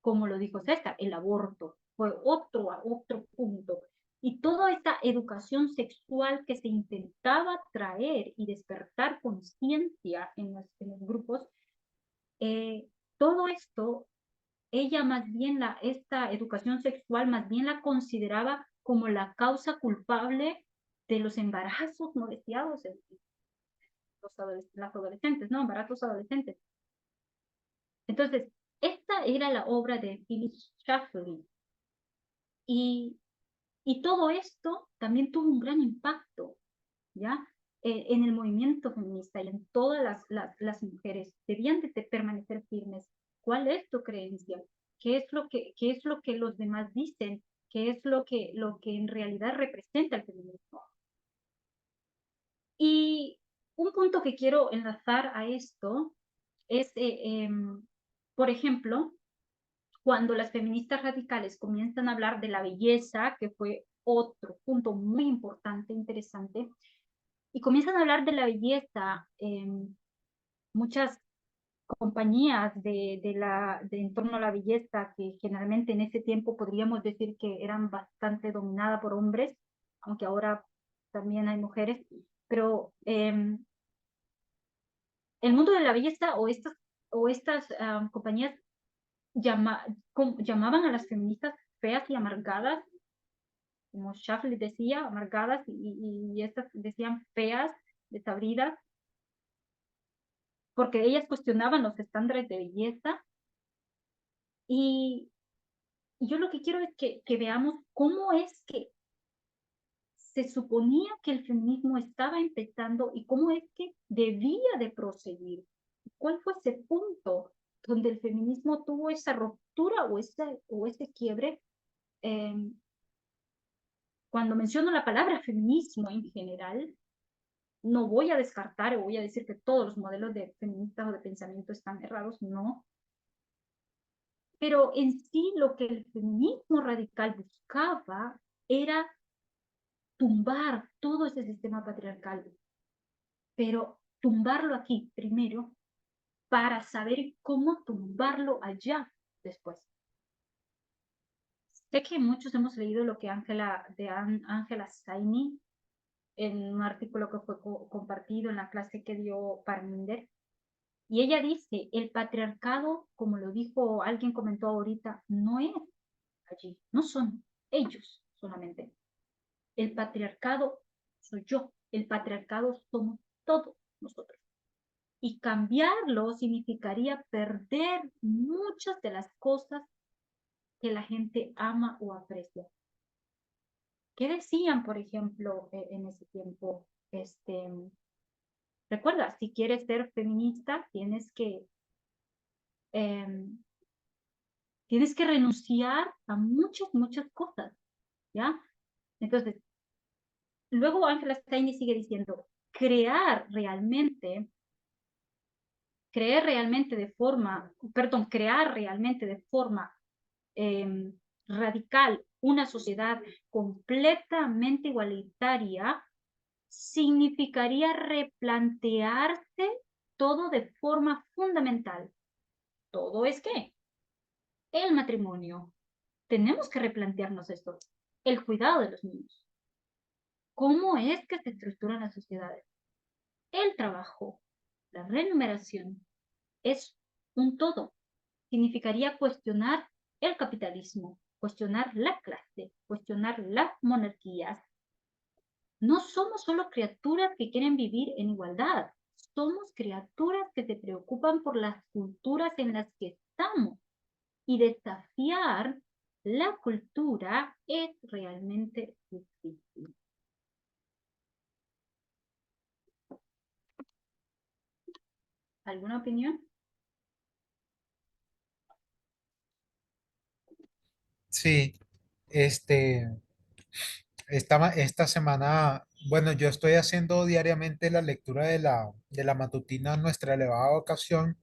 Como lo dijo César, el aborto fue otro punto. Y toda esta educación sexual que se intentaba traer y despertar conciencia en los grupos, todo esto, ella más bien, esta educación sexual más bien la consideraba como la causa culpable de los embarazos no deseados en las adolescentes, ¿no? Embarazos adolescentes. Entonces, esta era la obra de Phyllis Schlafly. Y, y todo esto también tuvo un gran impacto, ¿ya? En el movimiento feminista y en todas las mujeres. Debían de permanecer firmes. ¿Cuál es tu creencia? Qué es lo que los demás dicen? ¿Qué es lo que en realidad representa el feminismo? Y un punto que quiero enlazar a esto es, por ejemplo, cuando las feministas radicales comienzan a hablar de la belleza, que fue otro punto muy importante, interesante, y comienzan a hablar de la belleza, muchas compañías de en torno a la belleza, que generalmente en ese tiempo podríamos decir que eran bastante dominadas por hombres, aunque ahora también hay mujeres, pero el mundo de la belleza o estas compañías llamaban a las feministas feas y amargadas, como Shafley decía, amargadas, y estas decían feas, desabridas, porque ellas cuestionaban los estándares de belleza. Y yo lo que quiero es que veamos cómo es que se suponía que el feminismo estaba empezando y cómo es que debía de proseguir. ¿Cuál fue ese punto donde el feminismo tuvo esa ruptura o ese quiebre? Eh, Cuando menciono la palabra feminismo en general, no voy a descartar o voy a decir que todos los modelos de feministas o de pensamiento están errados, no. Pero en sí lo que el feminismo radical buscaba era tumbar todo ese sistema patriarcal, pero tumbarlo aquí primero para saber cómo tumbarlo allá después. Sé que muchos hemos leído lo que Angela Saini en un artículo que fue compartido en la clase que dio Parminder. Y ella dice, el patriarcado, como lo dijo alguien comentó ahorita, no es allí, no son ellos solamente. El patriarcado soy yo, el patriarcado somos todos. nosotros. Y cambiarlo significaría perder muchas de las cosas que la gente ama o aprecia. ¿Qué decían, por ejemplo, en ese tiempo? Recuerda, si quieres ser feminista, em, tienes que renunciar a muchas cosas, ¿ya? Entonces, luego Ángela Steiner sigue diciendo, crear realmente crear realmente de forma radical una sociedad completamente igualitaria significaría replantearse todo de forma fundamental. ¿Todo es qué? El matrimonio. Tenemos que replantearnos esto. El cuidado de los niños. ¿Cómo es que se estructuran las sociedades? El trabajo, la remuneración, es un todo. Significaría cuestionar el capitalismo, cuestionar la clase, cuestionar las monarquías. No somos solo criaturas que quieren vivir en igualdad, somos criaturas que se preocupan por las culturas en las que estamos y desafiar la cultura es realmente difícil. ¿Alguna opinión? Sí, este, esta semana, bueno, yo estoy haciendo diariamente la lectura de la matutina Nuestra Elevada Vocación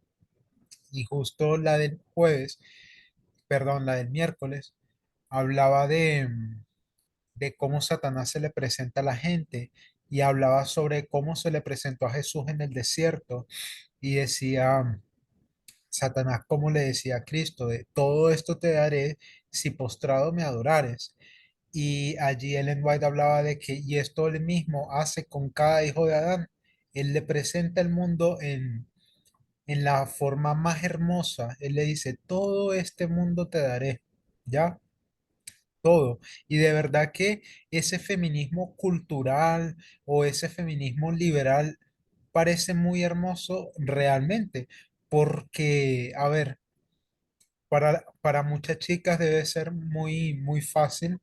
y justo la del jueves, perdón, la del miércoles, hablaba de cómo Satanás se le presenta a la gente y hablaba sobre cómo se le presentó a Jesús en el desierto y decía, Satanás, como le decía a Cristo, de todo esto te daré si postrado me adorares. Y allí Ellen White hablaba de que, y esto él mismo hace con cada hijo de Adán, él le presenta el mundo en la forma más hermosa, él le dice, todo este mundo te daré, ¿ya? Todo. Y de verdad que ese feminismo cultural o ese feminismo liberal parece muy hermoso realmente, porque, a ver, para muchas chicas debe ser muy fácil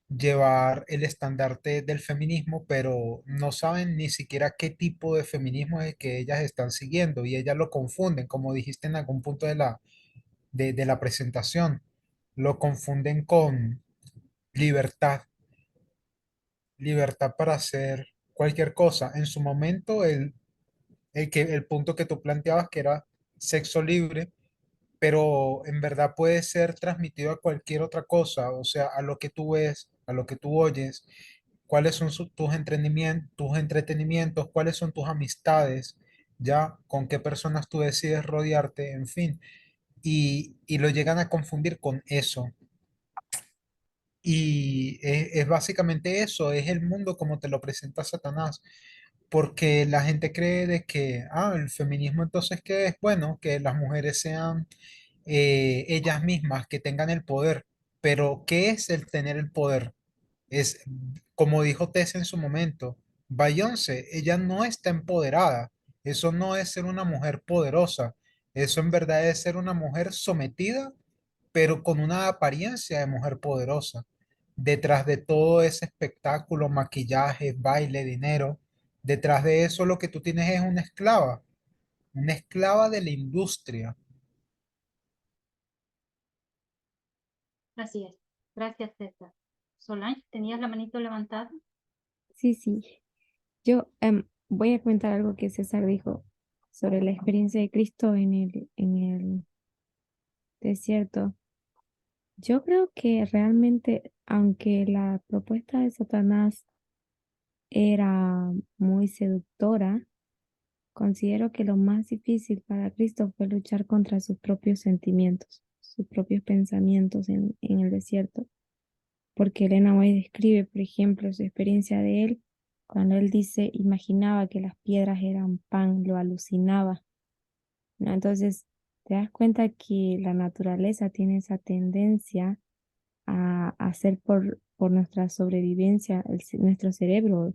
llevar el estandarte del feminismo, pero no saben ni siquiera qué tipo de feminismo es el que ellas están siguiendo y ellas lo confunden, como dijiste en algún punto de la presentación, lo confunden con libertad, libertad para hacer cualquier cosa. En su momento, el punto que tú planteabas, que era sexo libre, pero en verdad puede ser transmitido a cualquier otra cosa, o sea, a lo que tú ves, a lo que tú oyes, cuáles son tus entretenimientos, cuáles son tus amistades, ya, con qué personas tú decides rodearte, en fin, y lo llegan a confundir con eso. Y es básicamente eso, es el mundo como te lo presenta Satanás, porque la gente cree de que, el feminismo entonces que es bueno, que las mujeres sean ellas mismas, que tengan el poder, pero ¿qué es el tener el poder? Es, como dijo Tess en su momento, Beyoncé, ella no está empoderada, eso no es ser una mujer poderosa, eso en verdad es ser una mujer sometida pero con una apariencia de mujer poderosa. Detrás de todo ese espectáculo, maquillaje, baile, dinero, detrás de eso lo que tú tienes es una esclava de la industria. Así es. Gracias, César. Solange, ¿tenías la manito levantada? Sí, sí. Yo voy a comentar algo que César dijo sobre la experiencia de Cristo en el desierto. Yo creo que realmente, aunque la propuesta de Satanás era muy seductora, considero que lo más difícil para Cristo fue luchar contra sus propios sentimientos, sus propios pensamientos en el desierto, porque Elena White describe, por ejemplo, su experiencia de él cuando él dice, imaginaba que las piedras eran pan, lo alucinaba, ¿no? Entonces, te das cuenta que la naturaleza tiene esa tendencia a hacer por nuestra sobrevivencia, nuestro cerebro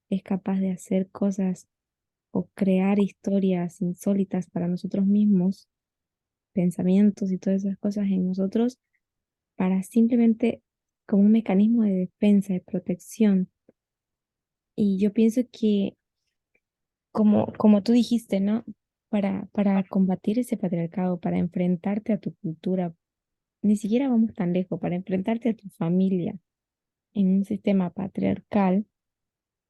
es capaz de hacer cosas o crear historias insólitas para nosotros mismos, pensamientos y todas esas cosas en nosotros, para simplemente como un mecanismo de defensa, de protección. Y yo pienso que, como tú dijiste, ¿no? Para combatir ese patriarcado, para enfrentarte a tu cultura, ni siquiera vamos tan lejos, para enfrentarte a tu familia en un sistema patriarcal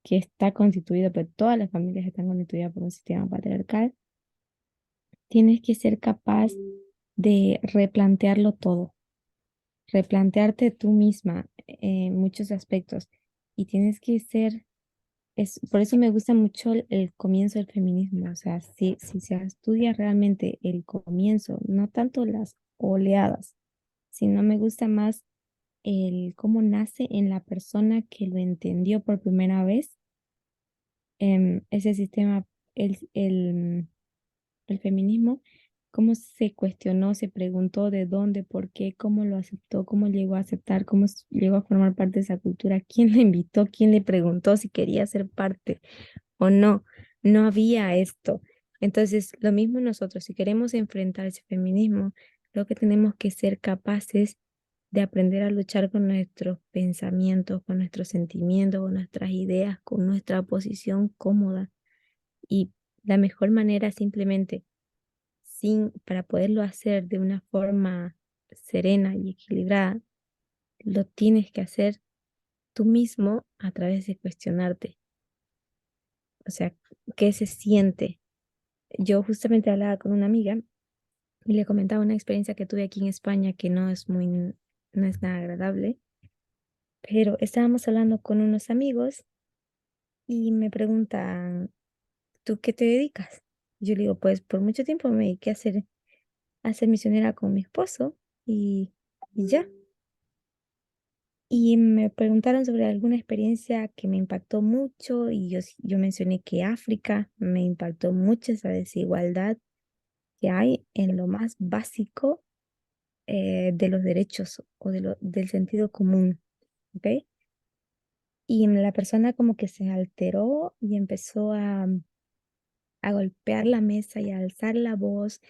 que está constituido, pues todas las familias están constituidas por un sistema patriarcal, tienes que ser capaz de replantearlo todo, replantearte tú misma en muchos aspectos y tienes que ser, por eso me gusta mucho el comienzo del feminismo, o sea, si se estudia realmente el comienzo, no tanto las oleadas, sino me gusta más el cómo nace en la persona que lo entendió por primera vez, ese sistema, el feminismo, cómo se cuestionó, se preguntó de dónde, por qué, cómo lo aceptó, cómo llegó a aceptar, cómo llegó a formar parte de esa cultura, quién le invitó, quién le preguntó si quería ser parte o no. No había esto. Entonces, lo mismo nosotros, si queremos enfrentar ese feminismo, lo que tenemos que ser capaces de aprender a luchar con nuestros pensamientos, con nuestros sentimientos, con nuestras ideas, con nuestra posición cómoda. Y la mejor manera simplemente para poderlo hacer de una forma serena y equilibrada, lo tienes que hacer tú mismo a través de cuestionarte. O sea, ¿qué se siente? Yo justamente hablaba con una amiga y le comentaba una experiencia que tuve aquí en España que no es nada agradable, pero estábamos hablando con unos amigos y me preguntan, ¿tú qué te dedicas? Yo le digo, pues por mucho tiempo me dediqué a ser misionera con mi esposo y ya. Y me preguntaron sobre alguna experiencia que me impactó mucho y yo mencioné que África me impactó mucho esa desigualdad que hay en lo más básico de los derechos o del sentido común, ¿ok? Y la persona como que se alteró y empezó a golpear la mesa y a alzar la voz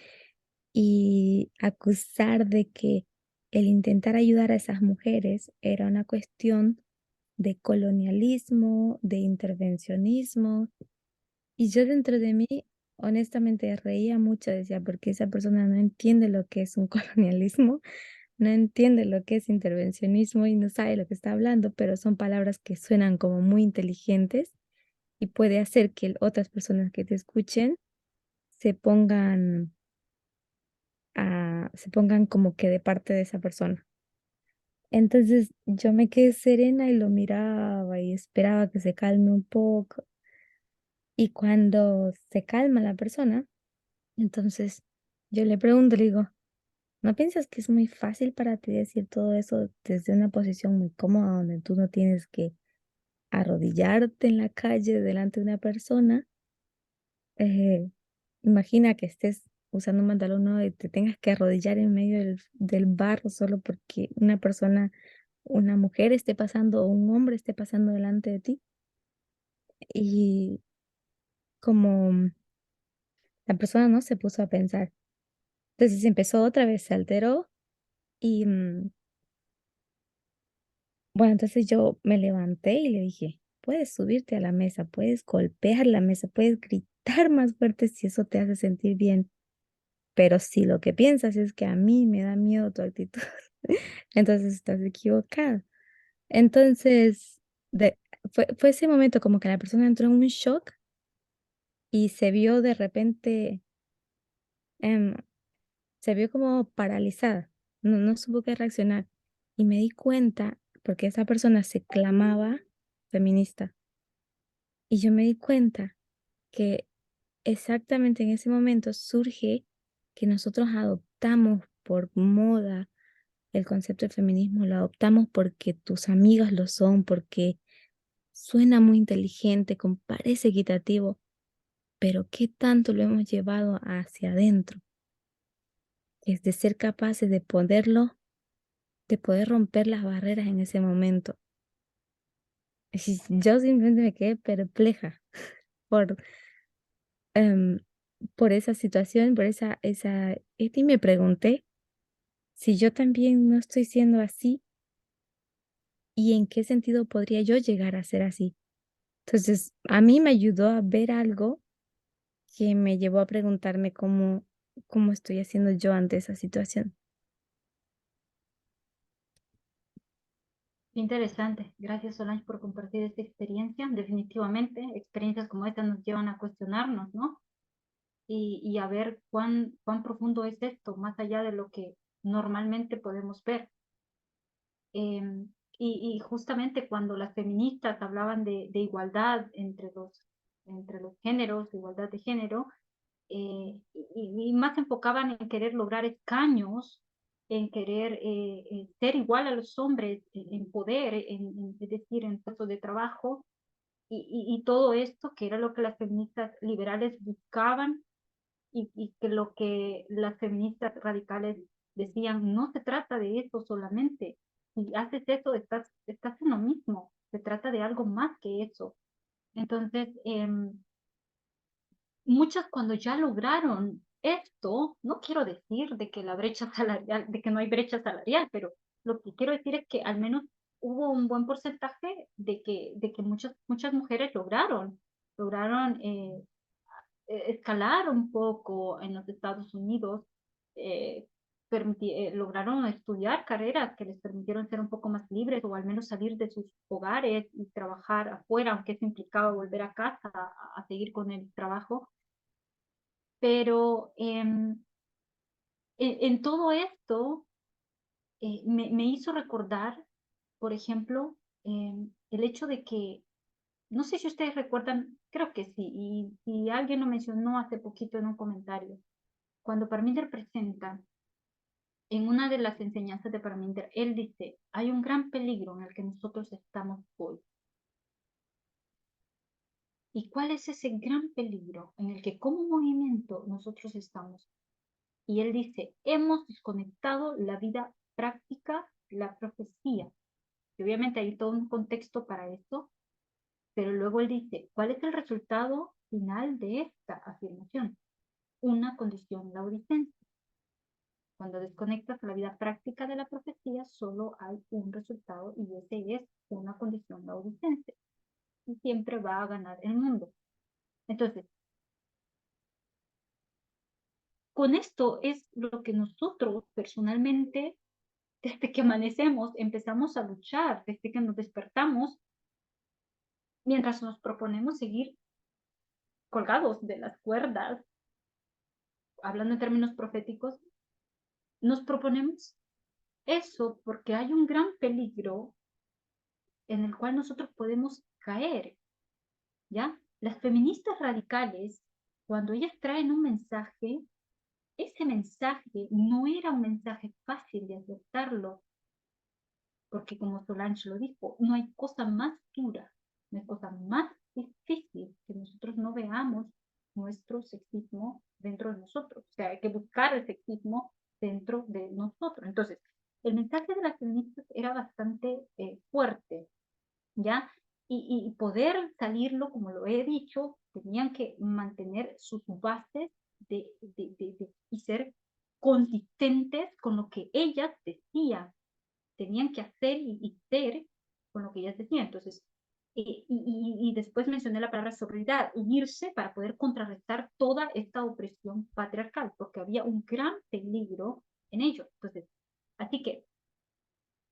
y acusar de que el intentar ayudar a esas mujeres era una cuestión de colonialismo, de intervencionismo. Y yo dentro de mí, honestamente, reía mucho, decía, porque esa persona no entiende lo que es un colonialismo, no entiende lo que es intervencionismo y no sabe lo que está hablando, pero son palabras que suenan como muy inteligentes y puede hacer que otras personas que te escuchen se pongan se pongan como que de parte de esa persona. Entonces yo me quedé serena y lo miraba y esperaba que se calme un poco. Y cuando se calma la persona, entonces yo le pregunto, le digo, ¿no piensas que es muy fácil para ti decir todo eso desde una posición muy cómoda donde tú no tienes que arrodillarte en la calle delante de una persona? Eh, Imagina que estés usando un pantalón nuevo y te tengas que arrodillar en medio del barro solo porque una persona, una mujer esté pasando o un hombre esté pasando delante de ti. Y como la persona no se puso a pensar. Entonces empezó otra vez, se alteró y bueno, entonces yo me levanté y le dije, puedes subirte a la mesa, puedes golpear la mesa, puedes gritar más fuerte si eso te hace sentir bien, pero si lo que piensas es que a mí me da miedo tu actitud, entonces estás equivocado. Entonces, fue ese momento como que la persona entró en un shock y se vio de repente, em, se vio como paralizada, no supo qué reaccionar. Y me di cuenta, porque esa persona se clamaba feminista, y yo me di cuenta que exactamente en ese momento surge que nosotros adoptamos por moda el concepto de feminismo, lo adoptamos porque tus amigas lo son, porque suena muy inteligente, parece equitativo, pero ¿qué tanto lo hemos llevado hacia adentro? Es de ser capaces de poderlo, de poder romper las barreras en ese momento. Yo simplemente me quedé perpleja por, em, por esa situación, y me pregunté si yo también no estoy siendo así y en qué sentido podría yo llegar a ser así. Entonces, a mí me ayudó a ver algo que me llevó a preguntarme cómo estoy haciendo yo ante esa situación. Qué interesante. Gracias, Solange, por compartir esta experiencia. Definitivamente, experiencias como esta nos llevan a cuestionarnos, ¿no? Y a ver cuán profundo es esto, más allá de lo que normalmente podemos ver. Y justamente cuando las feministas hablaban de igualdad entre los géneros, igualdad de género, y más se enfocaban en querer lograr escaños, en querer ser igual a los hombres en poder, es decir, en puestos de trabajo, y todo esto que era lo que las feministas liberales buscaban y que lo que las feministas radicales decían, no se trata de eso solamente. Si haces eso, estás en lo mismo. Se trata de algo más que eso. Entonces, muchas cuando ya lograron esto, no quiero decir de que la brecha salarial, de que no hay brecha salarial, pero lo que quiero decir es que al menos hubo un buen porcentaje de que muchas mujeres lograron escalar un poco en los Estados Unidos, eh, lograron estudiar carreras que les permitieron ser un poco más libres o al menos salir de sus hogares y trabajar afuera, aunque eso implicaba volver a casa a seguir con el trabajo. Pero en todo esto me hizo recordar, por ejemplo, el hecho de que, no sé si ustedes recuerdan, creo que sí, y si alguien lo mencionó hace poquito en un comentario, cuando Parminder presenta en una de las enseñanzas de Parminder, él dice, hay un gran peligro en el que nosotros estamos hoy. ¿Y cuál es ese gran peligro en el que como movimiento nosotros estamos? Y él dice, hemos desconectado la vida práctica, la profecía. Y obviamente hay todo un contexto para esto, pero luego él dice, ¿cuál es el resultado final de esta afirmación? Una condición lauricense. Cuando desconectas la vida práctica de la profecía, solo hay un resultado y ese es una condición lauricense. Y siempre va a ganar el mundo. Entonces, con esto es lo que nosotros personalmente desde que amanecemos, empezamos a luchar, desde que nos despertamos, mientras nos proponemos seguir colgados de las cuerdas, hablando en términos proféticos, nos proponemos eso porque hay un gran peligro en el cual nosotros podemos caer, ¿ya? Las feministas radicales, cuando ellas traen un mensaje, ese mensaje no era un mensaje fácil de aceptarlo, porque como Solange lo dijo, no hay cosa más dura, no hay cosa más difícil que nosotros no veamos nuestro sexismo dentro de nosotros. O sea, hay que buscar el sexismo dentro de nosotros. Entonces, el mensaje de las feministas era bastante fuerte, ¿ya? Y poder salirlo, como lo he dicho, tenían que mantener sus bases y ser consistentes con lo que ellas decían, tenían que hacer y ser con lo que ellas decían. Entonces, después mencioné la palabra sororidad, unirse para poder contrarrestar toda esta opresión patriarcal, porque había un gran peligro en ello. Entonces, así que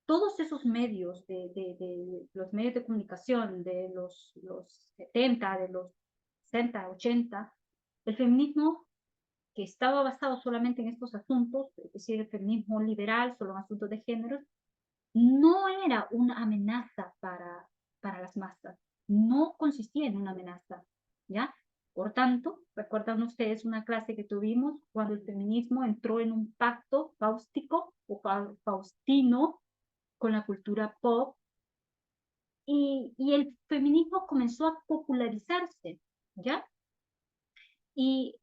todos esos medios, de los medios de comunicación de los 70, de los 60, 80, el feminismo que estaba basado solamente en estos asuntos, es decir, el feminismo liberal, solo en asuntos de género, no era una amenaza para las masas, no consistía en una amenaza, ¿ya? Por tanto, recuerdan ustedes una clase que tuvimos cuando el feminismo entró en un pacto fáustico o faustino con la cultura pop y el feminismo comenzó a popularizarse, ¿ya? Y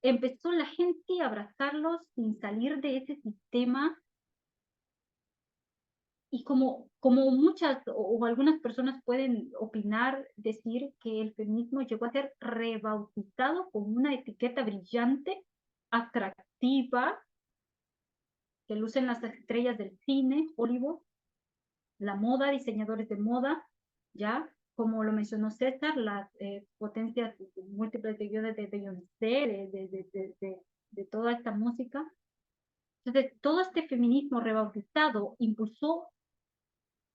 empezó la gente a abrazarlos sin salir de ese sistema y como muchas o algunas personas pueden opinar, decir que el feminismo llegó a ser rebautizado con una etiqueta brillante, atractiva, que lucen las estrellas del cine, Hollywood, la moda, diseñadores de moda, ¿ya? Como lo mencionó César, las potencias múltiples de guiones de Beyoncé, de toda esta música. Entonces, todo este feminismo rebautizado impulsó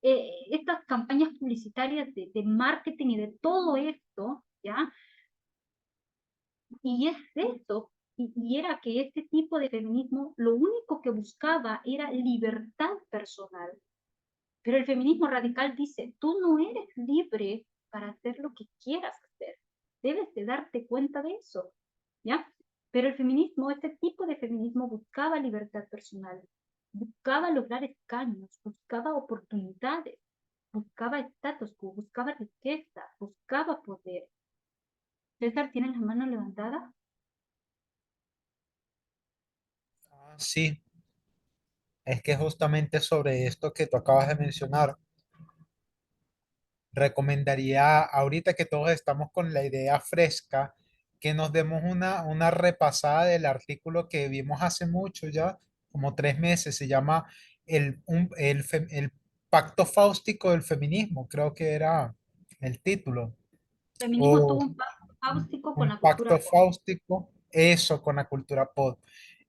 estas campañas publicitarias de marketing y de todo esto, ¿ya? Y es eso, y era que este tipo de feminismo lo único que buscaba era libertad personal. Pero el feminismo radical dice, tú no eres libre para hacer lo que quieras hacer. Debes de darte cuenta de eso, ¿ya? Pero el feminismo, este tipo de feminismo buscaba libertad personal, buscaba lograr escaños, buscaba oportunidades, buscaba estatus quo, buscaba riqueza, buscaba poder. César, ¿tienes la mano levantada? Sí, es que justamente sobre esto que tú acabas de mencionar, recomendaría ahorita que todos estamos con la idea fresca, que nos demos una repasada del artículo que vimos hace mucho ya, como 3 meses, se llama el Pacto Fáustico del Feminismo, creo que era el título, El feminismo o tuvo un pacto cáustico con un la cultura pacto pop. fáustico, eso con la cultura pop.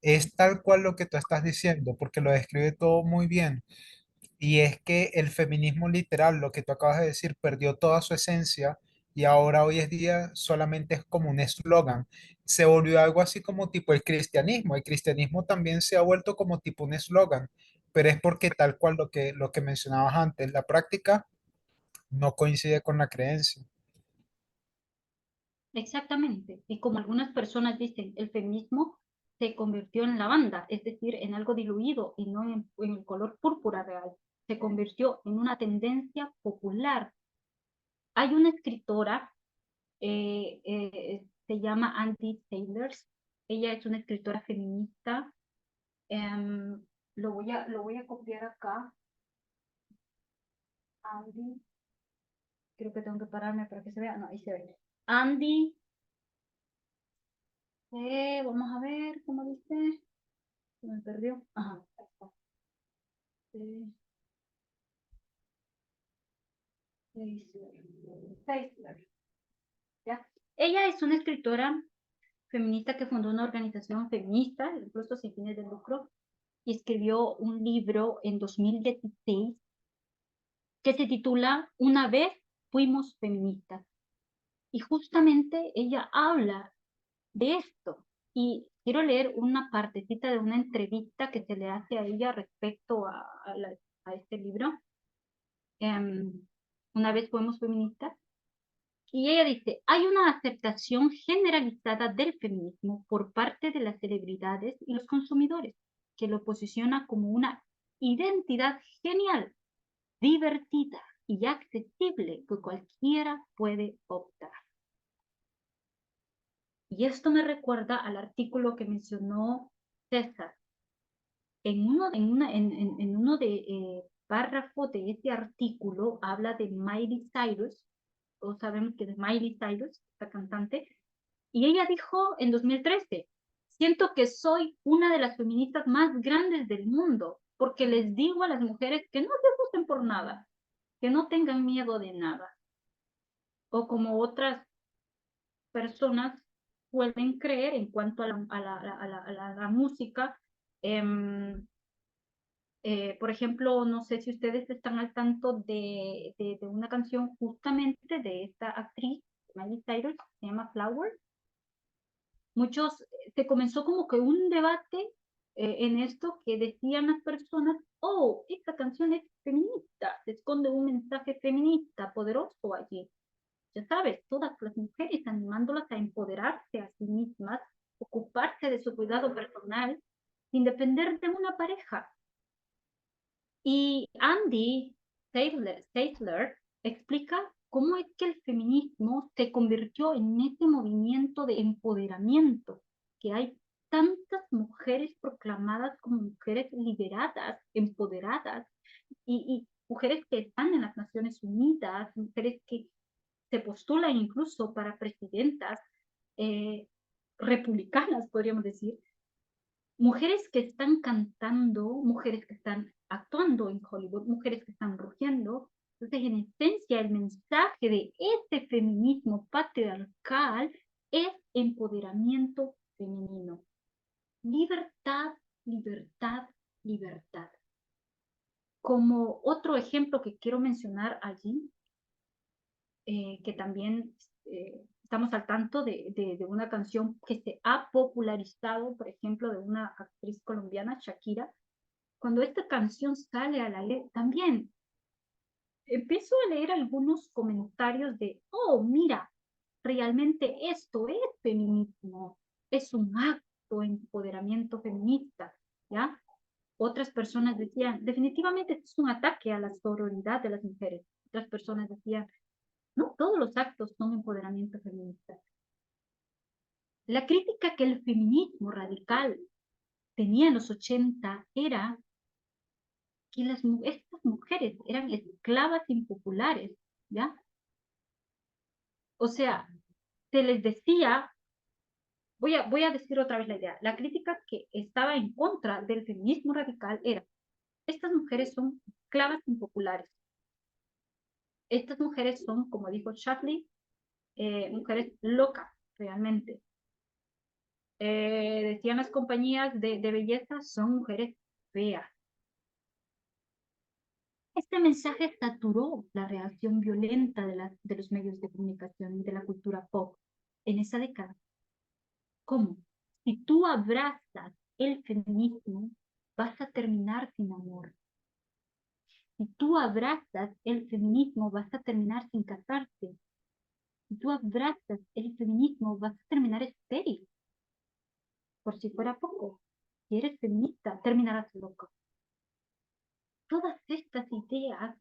Es tal cual lo que tú estás diciendo, porque lo describe todo muy bien. Y es que el feminismo literal, lo que tú acabas de decir, perdió toda su esencia y ahora hoy en día solamente es como un eslogan. Se volvió algo así como tipo el cristianismo. El cristianismo también se ha vuelto como tipo un eslogan, pero es porque tal cual lo que mencionabas antes, la práctica no coincide con la creencia. Exactamente. Y como algunas personas dicen, el feminismo se convirtió en lavanda, es decir, en algo diluido y no en el color púrpura real. Se convirtió en una tendencia popular. Hay una escritora, se llama Andy Taylors. Ella es una escritora feminista. Em, lo voy a copiar acá. Andy, creo que tengo que pararme para que se vea. No, ahí se ve. Andy, vamos a ver cómo dice. Se me perdió. Ajá, ahí está. Eh, Taylor, ¿ya? Ella es una escritora feminista que fundó una organización feminista, incluso sin fines de lucro, y escribió un libro en 2016 que se titula Una vez fuimos feministas. Y justamente ella habla de esto. Y quiero leer una partecita de una entrevista que se le hace a ella respecto a este libro. Una vez fuimos feministas. Y ella dice, hay una aceptación generalizada del feminismo por parte de las celebridades y los consumidores, que lo posiciona como una identidad genial, divertida y accesible que cualquiera puede optar. Y esto me recuerda al artículo que mencionó César. En uno de párrafo de este artículo habla de Miley Cyrus. Todos sabemos que es Miley Cyrus, esta cantante. Y ella dijo en 2013, siento que soy una de las feministas más grandes del mundo, porque les digo a las mujeres que no se asusten por nada, que no tengan miedo de nada. O como otras personas pueden creer en cuanto a la música. em, por ejemplo, no sé si ustedes están al tanto de una canción justamente de esta actriz, Miley Cyrus, se llama Flower. Muchos, se comenzó como que un debate en esto que decían las personas, oh, esta canción es feminista, se esconde un mensaje feminista poderoso allí. Ya sabes, todas las mujeres animándolas a empoderarse a sí mismas, ocuparse de su cuidado personal, sin depender de una pareja. Y Andy Taylor explica cómo es que el feminismo se convirtió en ese movimiento de empoderamiento, que hay tantas mujeres proclamadas como mujeres liberadas, empoderadas, y mujeres que están en las Naciones Unidas, mujeres que se postulan incluso para presidentas republicanas, podríamos decir, mujeres que están cantando, mujeres que están actuando en Hollywood, mujeres que están rugiendo. Entonces, en esencia, el mensaje de este feminismo patriarcal es empoderamiento femenino. Libertad, libertad, libertad. Como otro ejemplo que quiero mencionar allí, que también estamos al tanto de una canción que se ha popularizado, por ejemplo, de una actriz colombiana, Shakira. Cuando esta canción sale a la ley, también empiezo a leer algunos comentarios de, oh, mira, realmente esto es feminismo, es un acto de empoderamiento feminista, ¿ya? Otras personas decían, definitivamente es un ataque a la sororidad de las mujeres. Otras personas decían, no todos los actos son empoderamiento feminista. La crítica que el feminismo radical tenía en los 80 era que estas mujeres eran esclavas impopulares, ¿ya? O sea, se les decía, voy a decir otra vez la idea, la crítica que estaba en contra del feminismo radical era, estas mujeres son esclavas impopulares. Estas mujeres son, como dijo Shapley, mujeres locas, realmente. Decían las compañías de belleza, son mujeres feas. Este mensaje saturó la reacción violenta de los medios de comunicación y de la cultura pop en esa década. ¿Cómo? Si tú abrazas el feminismo, vas a terminar sin amor. Si tú abrazas el feminismo, vas a terminar sin casarte. Si tú abrazas el feminismo, vas a terminar estéril. Por si fuera poco, si eres feminista, terminarás loco. Todas estas ideas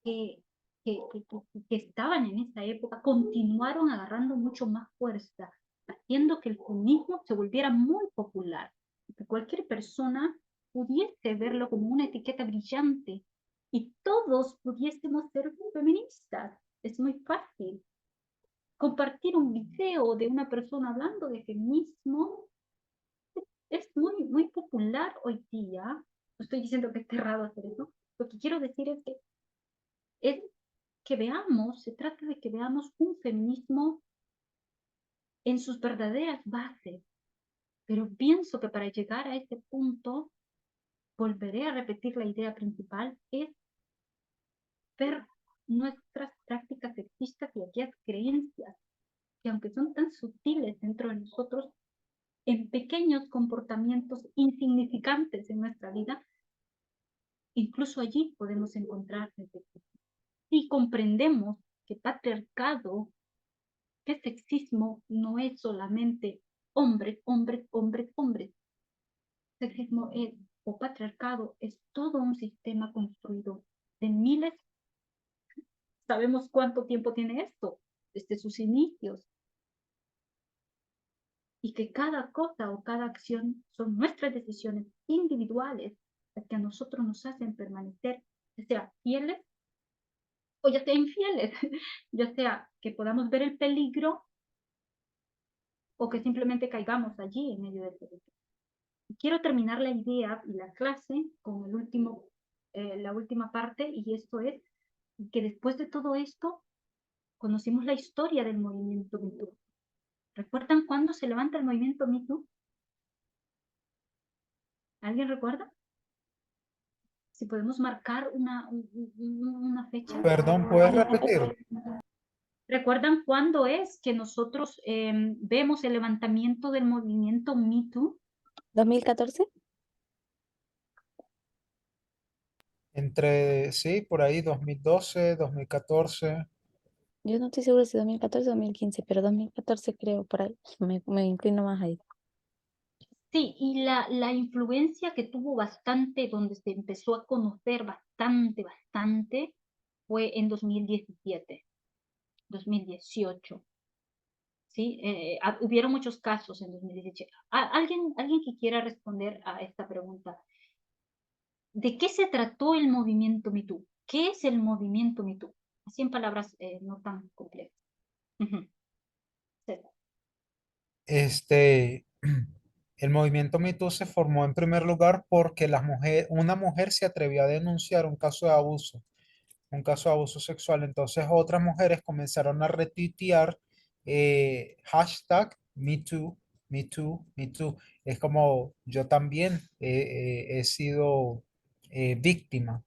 que, que estaban en esa época continuaron agarrando mucho más fuerza, haciendo que el feminismo se volviera muy popular, que cualquier persona pudiese verlo como una etiqueta brillante y todos pudiésemos ser feministas. Es muy fácil. Compartir un video de una persona hablando de feminismo es muy, muy popular hoy día. No estoy diciendo que es errado hacer eso. Lo que quiero decir es que veamos, se trata de que veamos un feminismo en sus verdaderas bases. Pero pienso que para llegar a ese punto, volveré a repetir la idea principal, es ver nuestras prácticas sexistas y aquellas creencias que aunque son tan sutiles dentro de nosotros, en pequeños comportamientos insignificantes en nuestra vida, incluso allí podemos encontrar defectos. Si comprendemos que patriarcado, que sexismo no es solamente hombres, hombres, hombres, hombres. Sexismo es, o patriarcado es todo un sistema construido de miles. Sabemos cuánto tiempo tiene esto, desde sus inicios. Y que cada cosa o cada acción son nuestras decisiones individuales las que a nosotros nos hacen permanecer, ya sea fieles o ya sea infieles, ya sea que podamos ver el peligro o que simplemente caigamos allí en medio del peligro. Quiero terminar la idea y la clase con el último, la última parte, y esto es que después de todo esto conocimos la historia del movimiento Me Too. ¿Recuerdan cuándo se levanta el movimiento Me Too? ¿Alguien recuerda? Si podemos marcar una fecha. Perdón, ¿puedes repetir? ¿Recuerdan cuándo es que nosotros vemos el levantamiento del movimiento Me Too? ¿2014? Entre, sí, por ahí 2012, 2014. Yo no estoy segura si 2014 o 2015, pero 2014 creo, por ahí. Me inclino más ahí. Sí, y la influencia que tuvo bastante, donde se empezó a conocer bastante, bastante, fue en 2017, 2018. ¿Sí? Hubieron muchos casos en 2017. ¿Alguien que quiera responder a esta pregunta? ¿De qué se trató el movimiento Me Too? ¿Qué es el movimiento Me Too? Así en palabras no tan complejas. Ujú. César. Este, el movimiento Me Too se formó en primer lugar porque una mujer se atrevió a denunciar un caso de abuso sexual. Entonces otras mujeres comenzaron a retuitear hashtag MeToo, MeToo, MeToo. Es como yo también he sido víctima.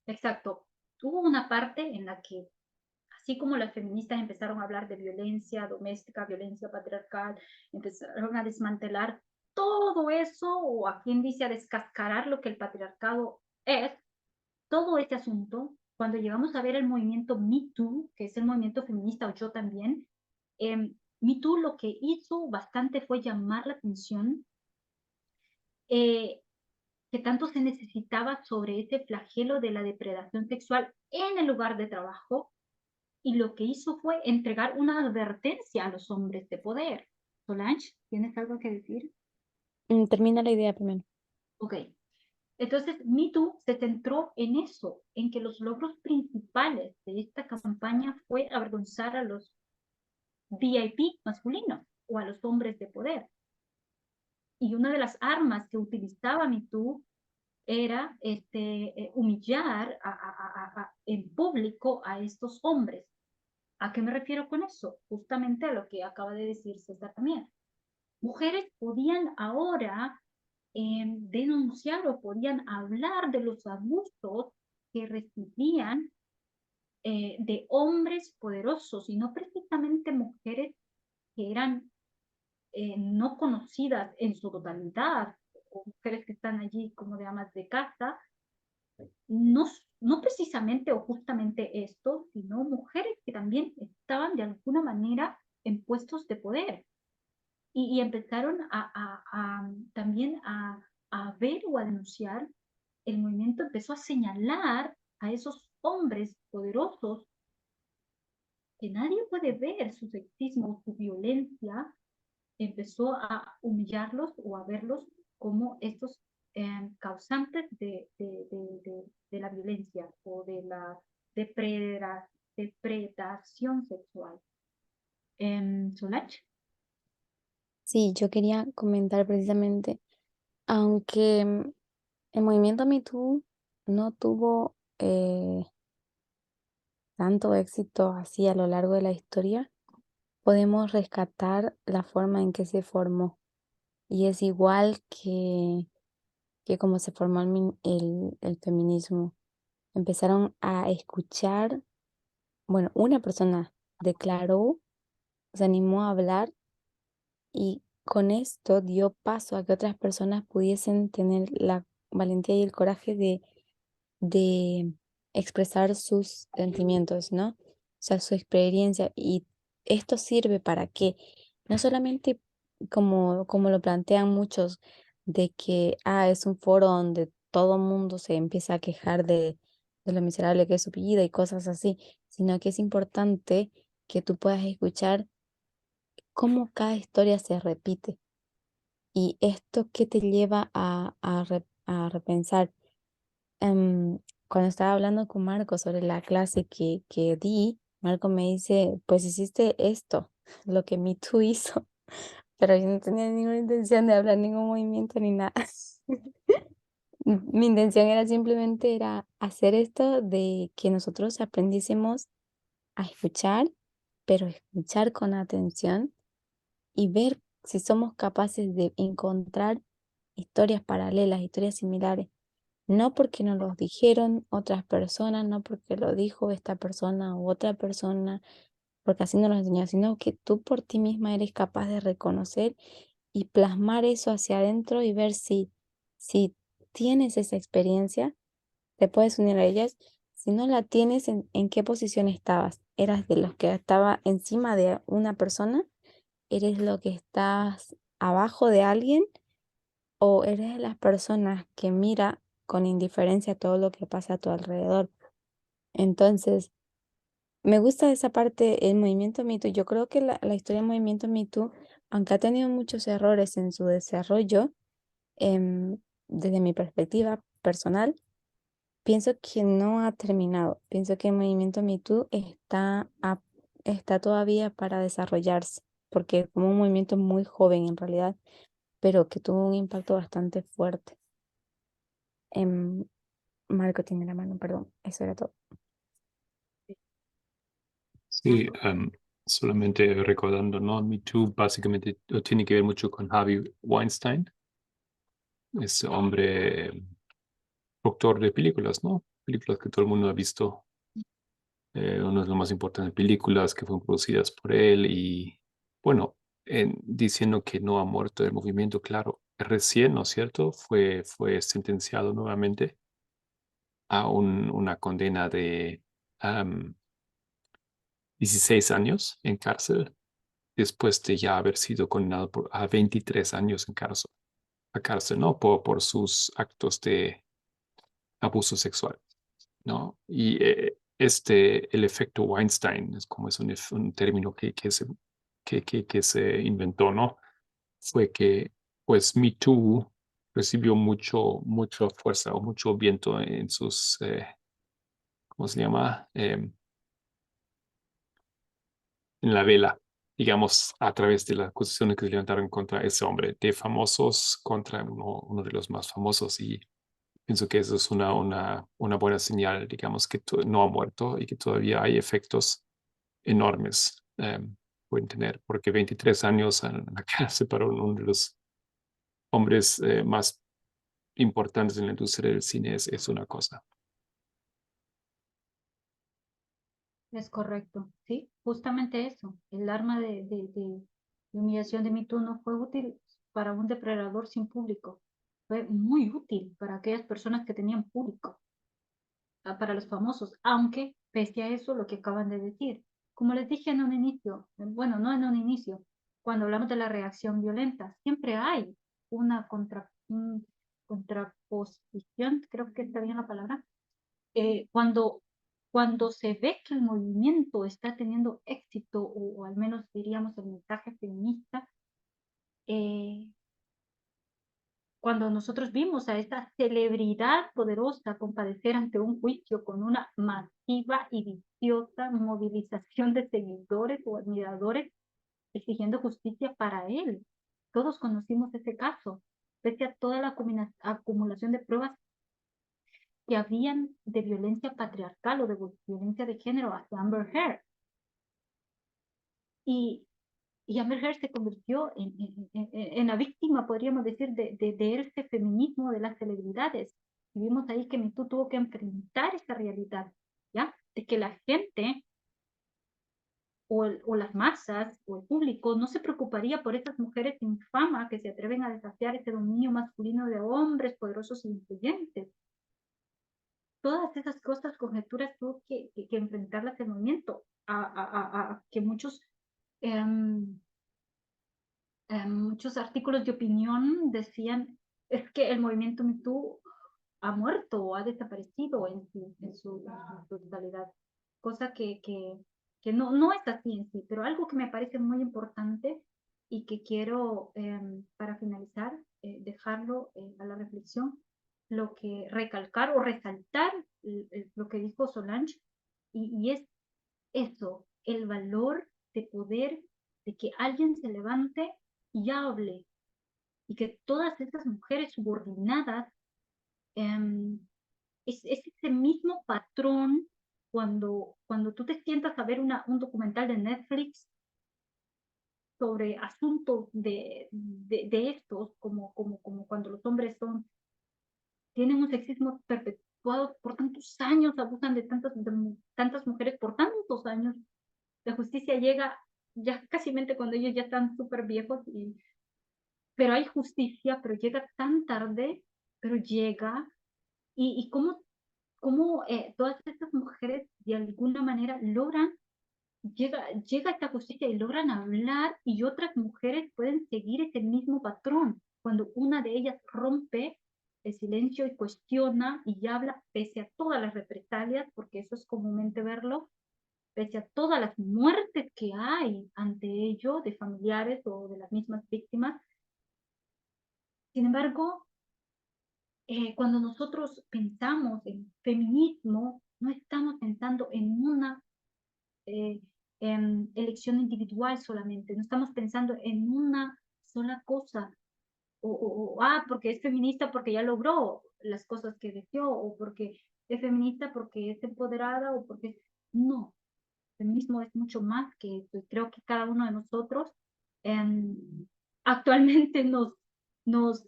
Exacto. Hubo una parte en la que, así como las feministas empezaron a hablar de violencia doméstica, violencia patriarcal, empezaron a desmantelar todo eso, o a quien dice a descascarar lo que el patriarcado es, todo este asunto, cuando llegamos a ver el movimiento Me Too, que es el movimiento feminista, o yo también, Me Too lo que hizo bastante fue llamar la atención eh, que tanto se necesitaba sobre ese flagelo de la depredación sexual en el lugar de trabajo, y lo que hizo fue entregar una advertencia a los hombres de poder. Solange, ¿tienes algo que decir? Termina la idea primero. Ok. Entonces, Me Too se centró en eso, en que los logros principales de esta campaña fue avergonzar a los VIP masculinos o a los hombres de poder. Y una de las armas que utilizaba Me Too era humillar en público a estos hombres. ¿A qué me refiero con eso? Justamente a lo que acaba de decir César también. Mujeres podían ahora denunciar o podían hablar de los abusos que recibían de hombres poderosos, y no precisamente mujeres que eran no conocidas en su totalidad, o mujeres que están allí como de amas de casa, no, no precisamente o justamente esto, sino mujeres que también estaban de alguna manera en puestos de poder, y empezaron también a ver o a denunciar. El movimiento empezó a señalar a esos hombres poderosos que nadie puede ver su sexismo, su violencia, empezó a humillarlos o a verlos como estos causantes de la violencia o de la depredación sexual. Solange. Sí, yo quería comentar precisamente, aunque el movimiento Me Too no tuvo tanto éxito así a lo largo de la historia, podemos rescatar la forma en que se formó. Y es igual que como se formó el feminismo. Empezaron a escuchar, bueno, una persona declaró, se animó a hablar y con esto dio paso a que otras personas pudiesen tener la valentía y el coraje de expresar sus sentimientos, ¿no? O sea, su experiencia. Y esto sirve para que no solamente como lo plantean muchos, de que es un foro donde todo el mundo se empieza a quejar de lo miserable que es su vida y cosas así, sino que es importante que tú puedas escuchar cómo cada historia se repite. Y esto que te lleva a repensar. Cuando estaba hablando con Marco sobre la clase que di, Marco me dice, pues hiciste esto, lo que Me Too hizo, pero yo no tenía ninguna intención de hablar ningún movimiento ni nada. Mi intención era simplemente era hacer esto de que nosotros aprendiésemos a escuchar, pero escuchar con atención y ver si somos capaces de encontrar historias paralelas, historias similares. No porque nos los dijeron otras personas, no porque lo dijo esta persona u otra persona, porque así nos lo enseñó, sino que tú por ti misma eres capaz de reconocer y plasmar eso hacia adentro y ver si tienes esa experiencia, te puedes unir a ellas. Si no la tienes, ¿en qué posición estabas? ¿Eras de los que estaba encima de una persona? ¿Eres lo que estás abajo de alguien? ¿O eres de las personas que mira con indiferencia todo lo que pasa a tu alrededor? Entonces, me gusta esa parte, el movimiento Me Too. Yo creo que la historia del movimiento Me Too, aunque ha tenido muchos errores en su desarrollo, desde mi perspectiva personal, pienso que no ha terminado. Pienso que el movimiento Me Too está todavía para desarrollarse, porque es como un movimiento muy joven en realidad, pero que tuvo un impacto bastante fuerte. Marco tiene la mano, perdón, eso era todo. Sí, solamente recordando, ¿no? Me Too básicamente tiene que ver mucho con Harvey Weinstein, ese hombre productor de películas, ¿no? Películas que todo el mundo ha visto, una de las más importantes películas que fueron producidas por él y, bueno, diciendo que no ha muerto el movimiento, claro, recién, ¿no es cierto? Fue sentenciado nuevamente a una condena de 16 años en cárcel después de ya haber sido condenado a 23 años en cárcel, ¿no? Por sus actos de abuso sexual, ¿no? Y el efecto Weinstein, es como es un término que se inventó, ¿no? Fue que, pues, Me Too recibió mucha fuerza o mucho viento en sus, ¿cómo se llama? En la vela, digamos, a través de las acusaciones que se levantaron contra ese hombre, de famosos contra uno de los más famosos. Y pienso que eso es una buena señal, digamos, que no ha muerto y que todavía hay efectos enormes pueden tener, porque 23 años en la cárcel para uno de los hombres más importantes en la industria del cine es una cosa. Es correcto, sí, justamente eso. El arma de humillación de Me Too no fue útil para un depredador sin público. Fue muy útil para aquellas personas que tenían público, para los famosos, aunque pese a eso, lo que acaban de decir, como les dije en un inicio, bueno, no en un inicio, cuando hablamos de la reacción violenta, siempre hay una contraposición, creo que está bien la palabra, cuando se ve que el movimiento está teniendo éxito, o al menos diríamos el mensaje feminista, eh, cuando nosotros vimos a esta celebridad poderosa comparecer ante un juicio con una masiva y viciosa movilización de seguidores o admiradores exigiendo justicia para él. Todos conocimos ese caso, pese a toda la acumulación de pruebas que habían de violencia patriarcal o de violencia de género hacia Amber Heard. Y Amber Heard se convirtió en la víctima, podríamos decir, de este feminismo de las celebridades. Y vimos ahí que Me Too tuvo que enfrentar esa realidad, ¿ya? De que la gente o las masas o el público no se preocuparía por esas mujeres sin fama que se atreven a desafiar ese dominio masculino de hombres poderosos e influyentes. Todas esas cosas, conjeturas, tuvo que enfrentarlas el movimiento, a que muchos artículos de opinión decían es que el movimiento Me Too ha muerto o ha desaparecido en su totalidad, cosa que no es así en sí, pero algo que me parece muy importante y que quiero, para finalizar, dejarlo a la reflexión, lo que recalcar o resaltar lo que dijo Solange, y es eso, el valor de poder, de que alguien se levante y hable, y que todas estas mujeres subordinadas, eh, es ese mismo patrón cuando tú te sientas a ver un documental de Netflix sobre asuntos de estos, como cuando los hombres tienen un sexismo perpetuado por tantos años, abusan de tantas mujeres por tantos años. La justicia llega ya casi cuando ellos ya están súper viejos, pero hay justicia, pero llega tan tarde, pero llega, y cómo todas estas mujeres de alguna manera llega esta justicia y logran hablar, y otras mujeres pueden seguir ese mismo patrón. Cuando una de ellas rompe el silencio y cuestiona y habla pese a todas las represalias, porque eso es comúnmente verlo, pese a todas las muertes que hay ante ello de familiares o de las mismas víctimas. Sin embargo, cuando nosotros pensamos en feminismo, no estamos pensando en una elección individual solamente, no estamos pensando en una sola cosa, porque es feminista porque ya logró las cosas que deseó, o porque es feminista porque es empoderada, o porque no, feminismo es mucho más que eso, y creo que cada uno de nosotros actualmente nos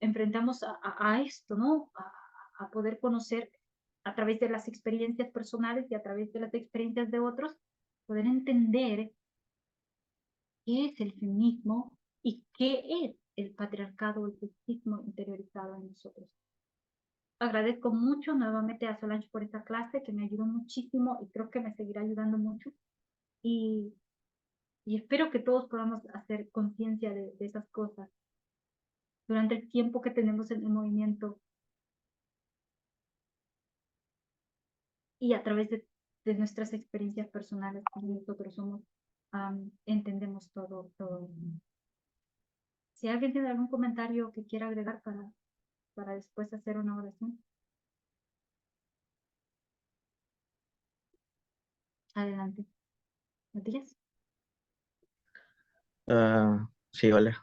enfrentamos a esto, ¿no? A poder conocer a través de las experiencias personales y a través de las experiencias de otros, poder entender qué es el feminismo y qué es el patriarcado o el sexismo interiorizado en nosotros. Agradezco mucho nuevamente a Solange por esta clase que me ayudó muchísimo y creo que me seguirá ayudando mucho. Y, y espero que todos podamos hacer conciencia de esas cosas durante el tiempo que tenemos en el movimiento y a través de nuestras experiencias personales, como nosotros somos, entendemos todo. Si alguien tiene algún comentario que quiera agregar para después hacer una oración. Adelante. Matías. Sí, vale.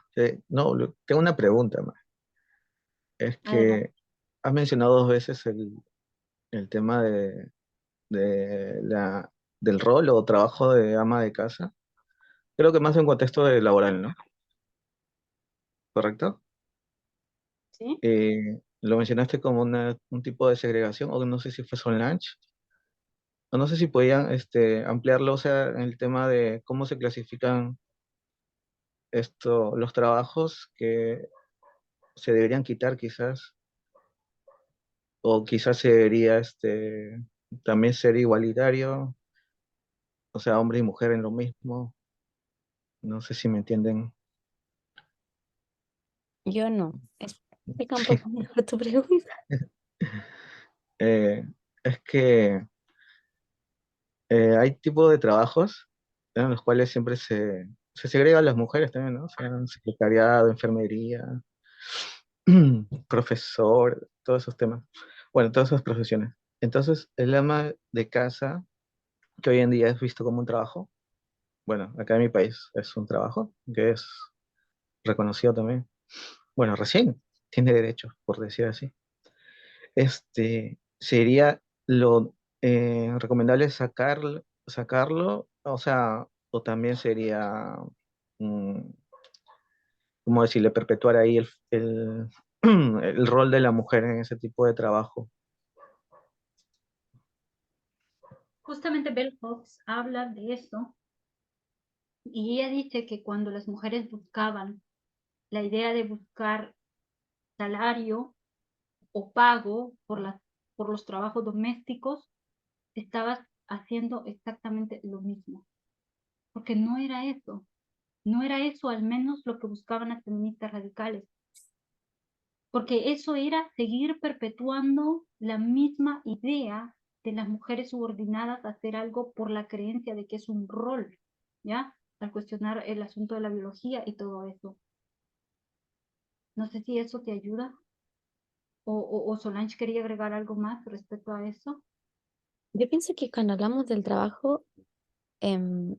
No, tengo una pregunta más. Es Adelante. que has mencionado dos veces el tema del rol o trabajo de ama de casa. Creo que más en contexto de laboral, ¿no? ¿Correcto? ¿Sí? Lo mencionaste como un tipo de segregación, o no sé si fue Solange, o no sé si podían ampliarlo, o sea, en el tema de cómo se clasifican los trabajos que se deberían quitar quizás, o quizás se debería también ser igualitario, o sea, hombre y mujer en lo mismo. No sé si me entienden. Yo no. Explica un poco mejor tu pregunta. Eh, es que hay tipos de trabajos en los cuales siempre se segregan las mujeres también, ¿no? O sea, secretariado, enfermería, profesor, todos esos temas. Bueno, todas esas profesiones. Entonces, el ama de casa, que hoy en día es visto como un trabajo, bueno, acá en mi país es un trabajo que es reconocido también. Bueno, recién tiene derechos, por decir así. Sería lo recomendable sacarlo, o sea, o también sería, mm, ¿cómo decirle?, perpetuar ahí el rol de la mujer en ese tipo de trabajo. Justamente Bell Hooks habla de eso y ella dice que cuando las mujeres buscaban la idea de buscar salario o pago por los trabajos domésticos, estabas haciendo exactamente lo mismo, porque no era eso al menos lo que buscaban las feministas radicales, porque eso era seguir perpetuando la misma idea de las mujeres subordinadas a hacer algo por la creencia de que es un rol, ¿ya? Al cuestionar el asunto de la biología y todo eso. No sé si eso te ayuda o Solange quería agregar algo más respecto a eso. Yo pienso que cuando hablamos del trabajo, em,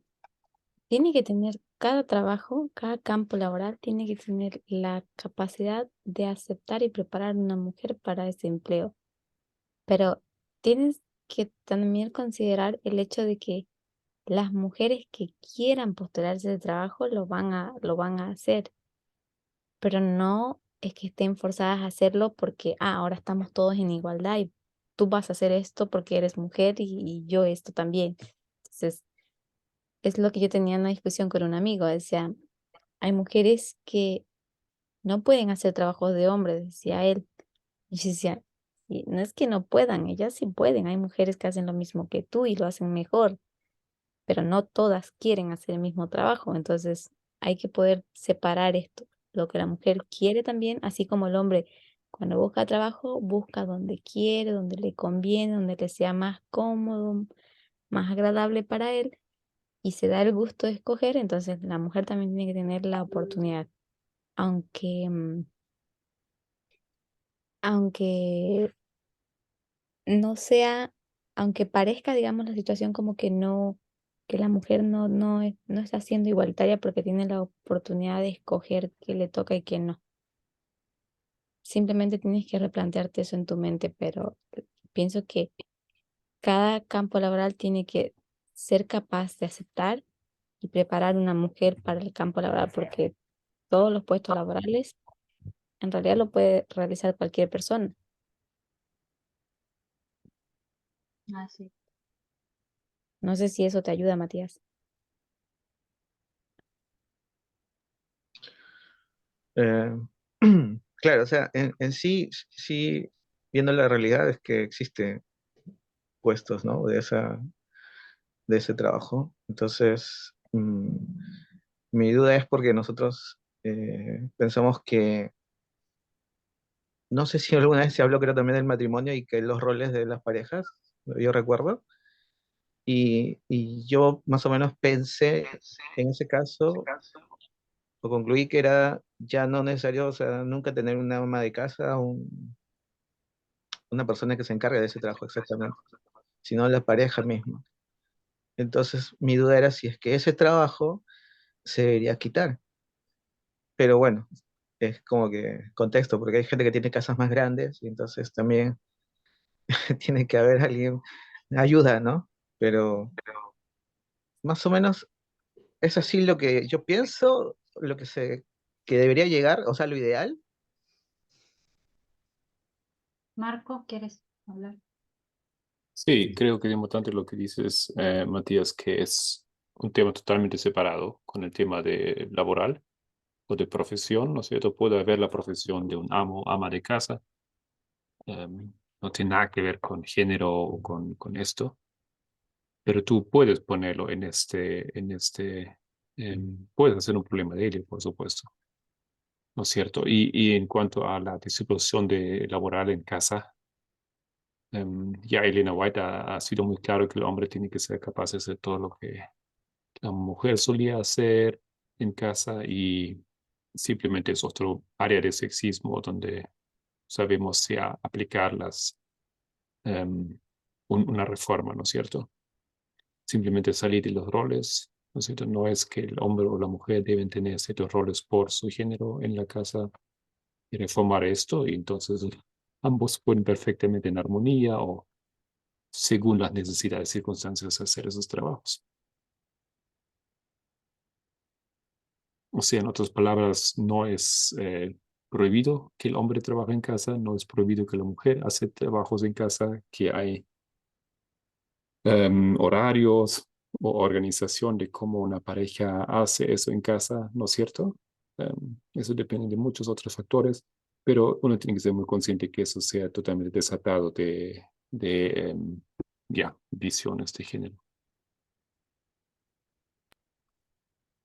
tiene que tener cada trabajo, cada campo laboral, tiene que tener la capacidad de aceptar y preparar a una mujer para ese empleo. Pero tienes que también considerar el hecho de que las mujeres que quieran postularse de trabajo lo van a hacer, pero no es que estén forzadas a hacerlo porque ahora estamos todos en igualdad y tú vas a hacer esto porque eres mujer y yo esto también. Entonces, es lo que yo tenía en una discusión con un amigo, decía, hay mujeres que no pueden hacer trabajos de hombres, decía él. Y yo decía, "Y no es que no puedan, ellas sí pueden, hay mujeres que hacen lo mismo que tú y lo hacen mejor, pero no todas quieren hacer el mismo trabajo, entonces hay que poder separar esto, lo que la mujer quiere también, así como el hombre cuando busca trabajo, busca donde quiere, donde le conviene, donde le sea más cómodo, más agradable para él y se da el gusto de escoger, entonces la mujer también tiene que tener la oportunidad, aunque aunque no sea, aunque parezca, digamos, la situación como que no, que la mujer no está siendo igualitaria porque tiene la oportunidad de escoger qué le toca y qué no. Simplemente tienes que replantearte eso en tu mente, pero pienso que cada campo laboral tiene que ser capaz de aceptar y preparar una mujer para el campo laboral, porque todos los puestos laborales en realidad lo puede realizar cualquier persona. Ah, sí. No sé si eso te ayuda, Matías. Eh, claro, o sea, en sí, sí, viendo la realidad es que existen puestos, ¿no? De ese trabajo. Entonces, mi duda es porque nosotros pensamos que, no sé si alguna vez se habló, creo, también del matrimonio y que los roles de las parejas, yo recuerdo, y yo más o menos pensé en ese caso, o concluí que era ya no necesario, o sea, nunca tener una ama de casa, una persona que se encargue de ese trabajo exactamente, sino la pareja misma. Entonces, mi duda era si es que ese trabajo se debería quitar. Pero bueno, es como que contexto, porque hay gente que tiene casas más grandes y entonces también tiene que haber alguien, ayuda, ¿no? Pero más o menos es así lo que yo pienso, que debería llegar, o sea, lo ideal. Marco, ¿quieres hablar? Sí, creo que es importante lo que dices, Matías, que es un tema totalmente separado con el tema de laboral o de profesión, ¿no es cierto? Puede haber la profesión de un amo, ama de casa, no tiene nada que ver con género o con esto, pero tú puedes ponerlo puedes hacer un problema de ello, por supuesto, ¿no es cierto? Y en cuanto a la distribución de laboral en casa, ya Elena White ha sido muy claro que el hombre tiene que ser capaz de hacer todo lo que la mujer solía hacer en casa y simplemente es otro área de sexismo donde sabemos ya aplicar una reforma, ¿no es cierto? Simplemente salir de los roles, ¿no es cierto? No es que el hombre o la mujer deben tener ciertos roles por su género en la casa y reformar esto y entonces ambos pueden perfectamente en armonía o según las necesidades y circunstancias hacer esos trabajos. O sea, en otras palabras, no es prohibido que el hombre trabaje en casa, no es prohibido que la mujer hace trabajos en casa, que hay horarios o organización de cómo una pareja hace eso en casa, ¿no es cierto? Eso depende de muchos otros factores, pero uno tiene que ser muy consciente que eso sea totalmente desatado de visiones de género.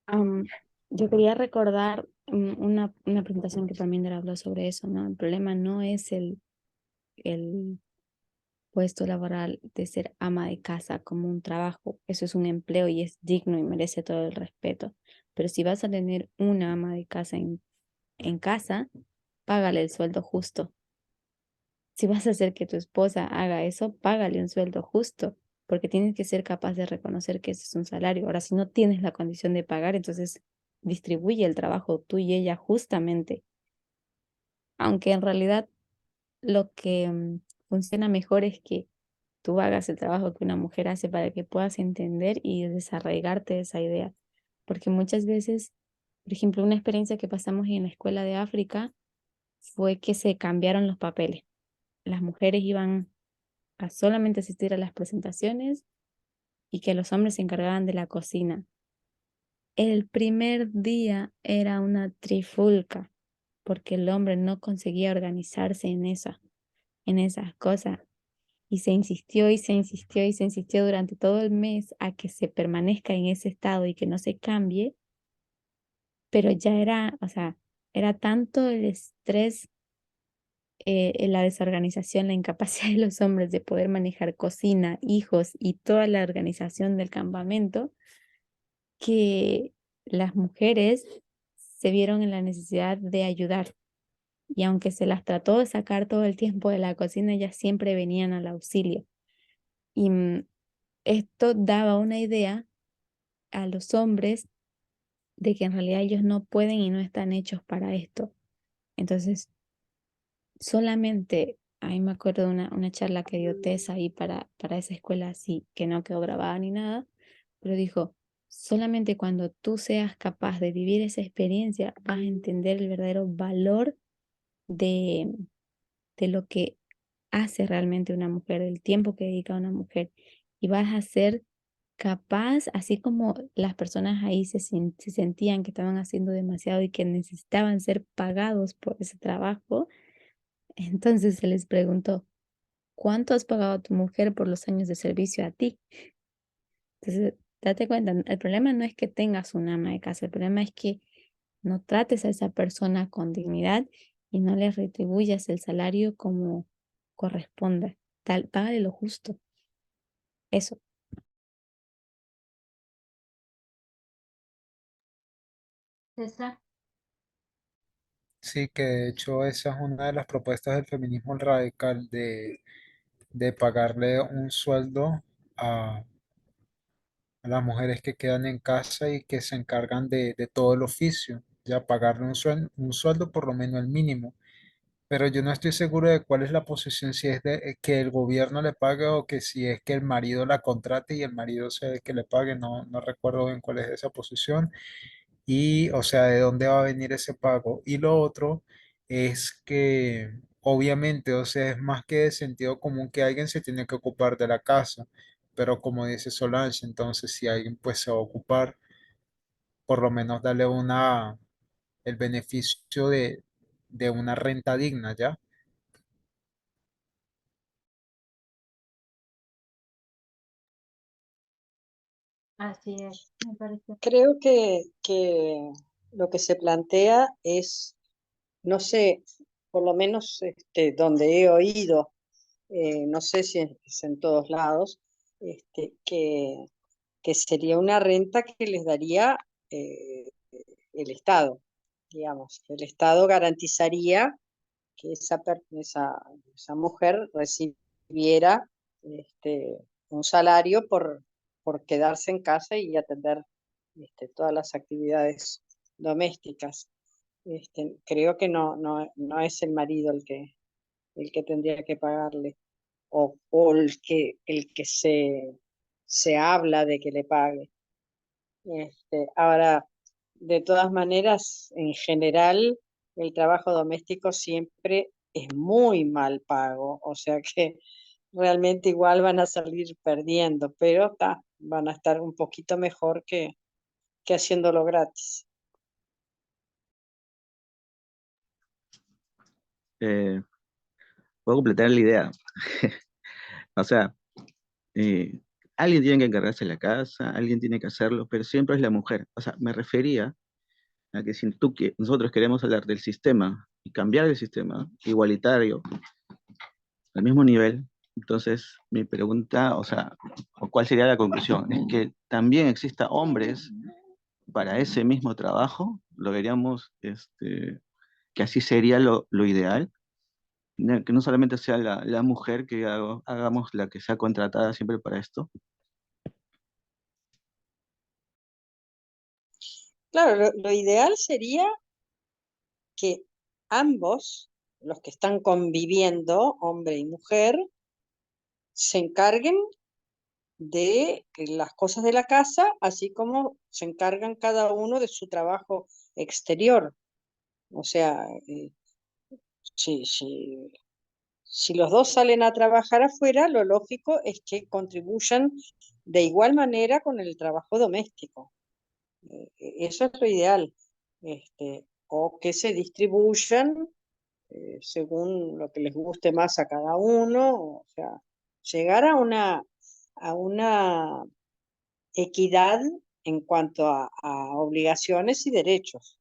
Am, yo quería recordar una presentación que también habló sobre eso, ¿no? El problema no es el puesto laboral de ser ama de casa como un trabajo. Eso es un empleo y es digno y merece todo el respeto. Pero si vas a tener una ama de casa en casa, págale el sueldo justo. Si vas a hacer que tu esposa haga eso, págale un sueldo justo, porque tienes que ser capaz de reconocer que ese es un salario. Ahora, si no tienes la condición de pagar, entonces distribuye el trabajo tú y ella justamente. Aunque en realidad lo que funciona mejor es que tú hagas el trabajo que una mujer hace para que puedas entender y desarraigarte de esa idea. Porque muchas veces, por ejemplo, una experiencia que pasamos en la escuela de África fue que se cambiaron los papeles. Las mujeres iban a solamente asistir a las presentaciones y que los hombres se encargaban de la cocina. El primer día era una trifulca porque el hombre no conseguía organizarse en esas cosas. Y se insistió y se insistió y se insistió durante todo el mes a que se permanezca en ese estado y que no se cambie, pero ya era, o sea, era tanto el estrés, la desorganización, la incapacidad de los hombres de poder manejar cocina, hijos y toda la organización del campamento, que las mujeres se vieron en la necesidad de ayudar y aunque se las trató de sacar todo el tiempo de la cocina, ellas siempre venían al auxilio. Y esto daba una idea a los hombres de que en realidad ellos no pueden y no están hechos para esto. Entonces, solamente, a mí me acuerdo de una charla que dio Tessa ahí para esa escuela así, que no quedó grabada ni nada, pero dijo, solamente cuando tú seas capaz de vivir esa experiencia, vas a entender el verdadero valor de, de lo que hace realmente una mujer, el tiempo que dedica una mujer, y vas a ser capaz, así como las personas ahí se sentían que estaban haciendo demasiado y que necesitaban ser pagados por ese trabajo, entonces se les preguntó, ¿cuánto has pagado a tu mujer por los años de servicio a ti? Entonces, date cuenta, el problema no es que tengas un ama de casa, el problema es que no trates a esa persona con dignidad y no le retribuyas el salario como corresponde. Págale lo justo. Eso. César, Sí, que de hecho esa es una de las propuestas del feminismo radical de pagarle un sueldo a las mujeres que quedan en casa y que se encargan de todo el oficio, ya pagarle un sueldo por lo menos el mínimo. Pero yo no estoy seguro de cuál es la posición, si es de que el gobierno le pague o que si es que el marido la contrate y el marido sea el que le pague, no recuerdo bien cuál es esa posición y, o sea, de dónde va a venir ese pago. Y lo otro es que, obviamente, o sea, es más que de sentido común que alguien se tiene que ocupar de la casa, pero como dice Solange, entonces si alguien pues se va a ocupar, por lo menos darle el beneficio de una renta digna, ¿ya? así es, me parece. Creo que lo que se plantea es, no sé, por lo menos donde he oído, no sé si es en todos lados, que sería una renta que les daría eh, el Estado, digamos. El Estado garantizaría que esa mujer recibiera un salario por quedarse en casa y atender todas las actividades domésticas. Creo que no es el marido el que tendría que pagarle, o el que se habla de que le pague. Ahora, de todas maneras, en general, el trabajo doméstico siempre es muy mal pago, o sea que realmente igual van a salir perdiendo, pero van a estar un poquito mejor que haciéndolo gratis. Eh, Puedo completar la idea. O sea, eh, alguien tiene que encargarse de la casa, alguien tiene que hacerlo, pero siempre es la mujer. O sea, me refería a que si nosotros queremos hablar del sistema y cambiar el sistema igualitario al mismo nivel, entonces mi pregunta, o sea, o ¿cuál sería la conclusión? Es que también exista hombres para ese mismo trabajo, lo veríamos, que así sería lo ideal, que no solamente sea la mujer que hagamos la que sea contratada siempre para esto. Claro, lo ideal sería que ambos, los que están conviviendo, hombre y mujer, se encarguen de las cosas de la casa, así como se encargan cada uno de su trabajo exterior. O sea, si, si, si los dos salen a trabajar afuera, lo lógico es que contribuyan de igual manera con el trabajo doméstico. Eso es lo ideal. O que se distribuyan según lo que les guste más a cada uno. O sea, llegar a una equidad en cuanto a obligaciones y derechos.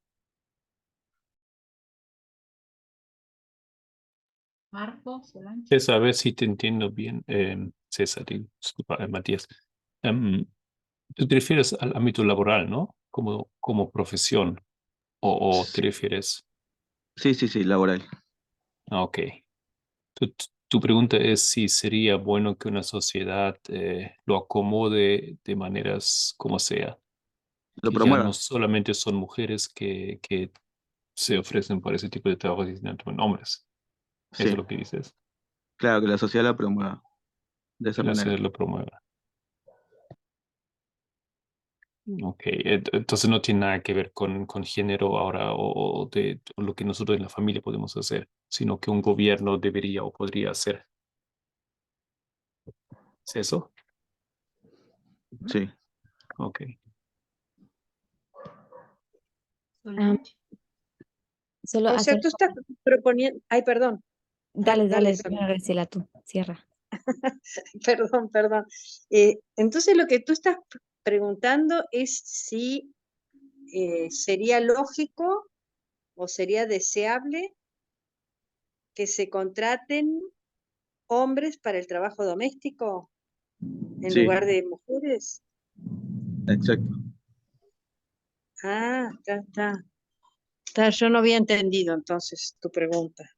Marco, Solange. César, a ver si te entiendo bien, César, disculpa, Matías. Em, Tú te refieres al ámbito laboral, ¿no? Como profesión, o te refieres. Sí, sí, sí, laboral. Ah, ok. Tu pregunta es si sería bueno que una sociedad lo acomode de maneras como sea, Lo que ya no promueva. solamente son mujeres que se ofrecen para ese tipo de trabajos, sino también hombres. Eso es Sí, lo que dices, claro, que la sociedad la promueva de esa que la manera. sociedad lo promueva. Ok, entonces no tiene nada que ver con género ahora o lo que nosotros en la familia podemos hacer, sino que un gobierno debería o podría hacer. ¿Es eso? Sí. Ok. Ah, Solange. solo O sea, hacer, tú estás proponiendo, ay, perdón, dale, dale, dale, Sonia. primero Graciela, tú, cierra. Perdón, perdón. Entonces lo que tú estás preguntando es si sería lógico o sería deseable que se contraten hombres para el trabajo doméstico en Sí, lugar de mujeres. exacto. Ah, yo no había entendido entonces tu pregunta.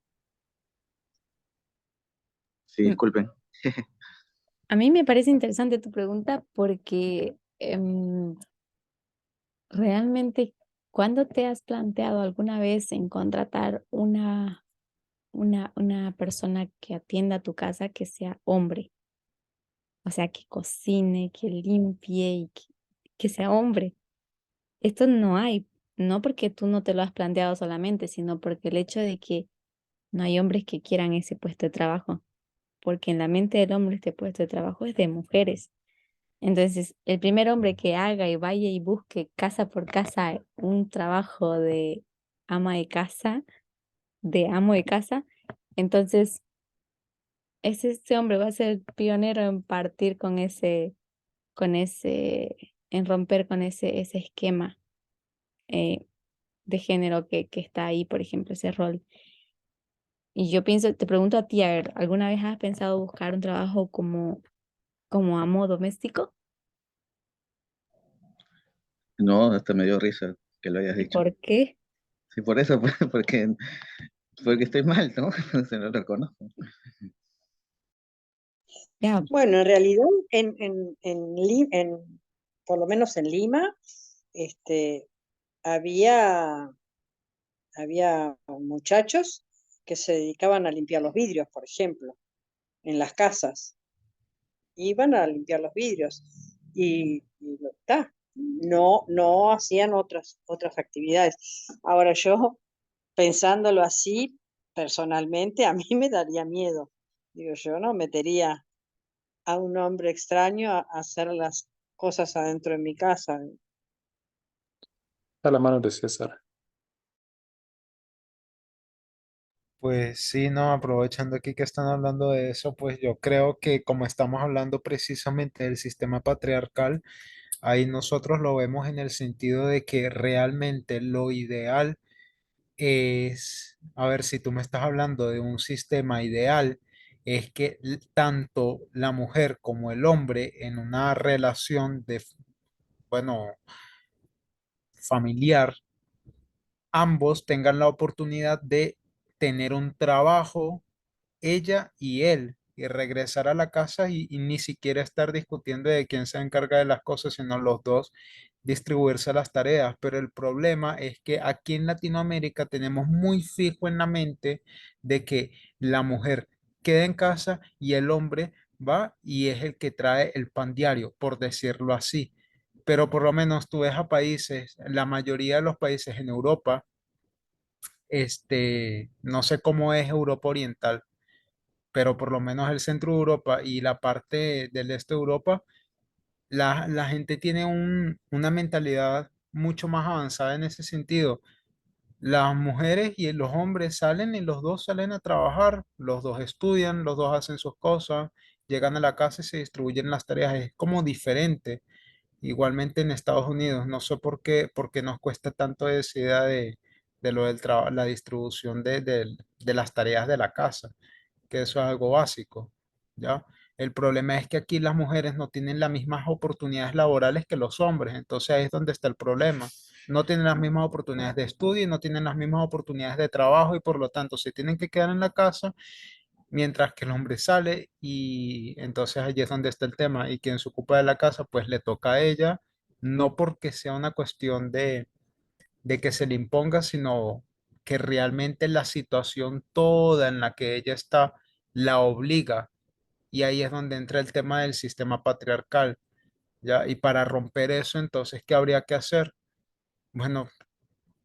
Sí, Mm, disculpen. A mí me parece interesante tu pregunta porque realmente, ¿cuándo te has planteado alguna vez en contratar una persona que atienda tu casa que sea hombre? O sea, que cocine, que limpie y que sea hombre. Esto no hay, no porque tú no te lo has planteado solamente, sino porque el hecho de que no hay hombres que quieran ese puesto de trabajo, porque en la mente del hombre este puesto de trabajo es de mujeres. Entonces, el primer hombre que haga y vaya y busque casa por casa un trabajo de ama de casa, de amo de casa, entonces ese hombre va a ser pionero en partir en romper con ese esquema eh, de género que está ahí, por ejemplo, ese rol. Y yo pienso, te pregunto a ti, a ver, ¿alguna vez has pensado buscar un trabajo como amo doméstico? No, hasta me dio risa que lo hayas ¿Y dicho. por qué? Sí, por eso, porque estoy mal, ¿no? Se lo reconozco. Ya, Bueno, en realidad, por lo menos en Lima, este, había, había muchachos que se dedicaban a limpiar los vidrios, por ejemplo, en las casas. Iban a limpiar los vidrios y está. No hacían otras actividades. Ahora yo, pensándolo así, personalmente, a mí me daría miedo. Digo, yo no metería a un hombre extraño a hacer las cosas adentro de mi casa. A la mano de César. Pues sí, no, aprovechando aquí que están hablando de eso, pues yo creo que como estamos hablando precisamente del sistema patriarcal, ahí nosotros lo vemos en el sentido de que realmente lo ideal es, a ver, si tú me estás hablando de un sistema ideal, es que tanto la mujer como el hombre en una relación de, bueno, familiar, ambos tengan la oportunidad de tener un trabajo, ella y él, y regresar a la casa y ni siquiera estar discutiendo de quién se encarga de las cosas, sino los dos distribuirse las tareas. Pero el problema es que aquí en Latinoamérica tenemos muy fijo en la mente de que la mujer queda en casa y el hombre va y es el que trae el pan diario, por decirlo así. Pero por lo menos tú ves a países, la mayoría de los países en Europa, no sé cómo es Europa Oriental, pero por lo menos el centro de Europa y la parte del este de Europa, la gente tiene una mentalidad mucho más avanzada en ese sentido. Las mujeres y los hombres salen y los dos salen a trabajar, los dos estudian, los dos hacen sus cosas, llegan a la casa y se distribuyen las tareas. Es como diferente. Igualmente en Estados Unidos, no sé por qué nos cuesta tanto esa idea de lo del trabajo, la distribución de las tareas de la casa, que eso es algo básico, ¿ya? El problema es que aquí las mujeres no tienen las mismas oportunidades laborales que los hombres, entonces ahí es donde está el problema. no tienen las mismas oportunidades de estudio y no tienen las mismas oportunidades de trabajo y por lo tanto se tienen que quedar en la casa mientras que el hombre sale y entonces allí es donde está el tema y quien se ocupa de la casa pues le toca a ella, no porque sea una cuestión de que se le imponga, sino que realmente la situación toda en la que ella está la obliga y ahí es donde entra el tema del sistema patriarcal, ¿ya? Y para romper eso, entonces, ¿qué habría que hacer? Bueno,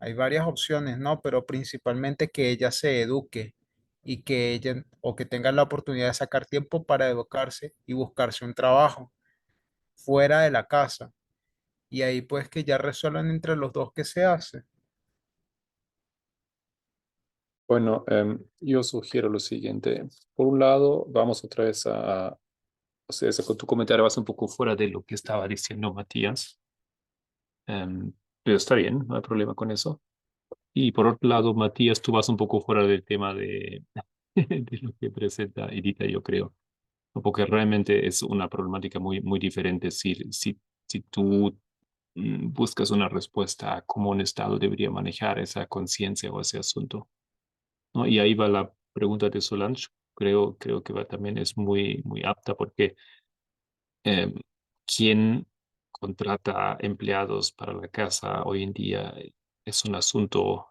hay varias opciones, ¿no? Pero principalmente que ella se eduque y que ella o que tenga la oportunidad de sacar tiempo para educarse y buscarse un trabajo fuera de la casa. Y ahí pues que ya resuelvan entre los dos qué se hace. Bueno, yo sugiero lo siguiente. Por un lado, vamos otra vez o sea, con tu comentario vas un poco fuera de lo que estaba diciendo Matías. Em, pero está bien, no hay problema con eso. Y por otro lado, Matías, tú vas un poco fuera del tema de lo que presenta Edita, yo creo. ¿No? Porque realmente es una problemática muy diferente si tú buscas una respuesta a cómo un Estado debería manejar esa conciencia o ese asunto, ¿no? Y ahí va la pregunta de Solange. Creo que va, también es muy apta porque eh, ¿quién contrata empleados para la casa hoy en día? Es un asunto,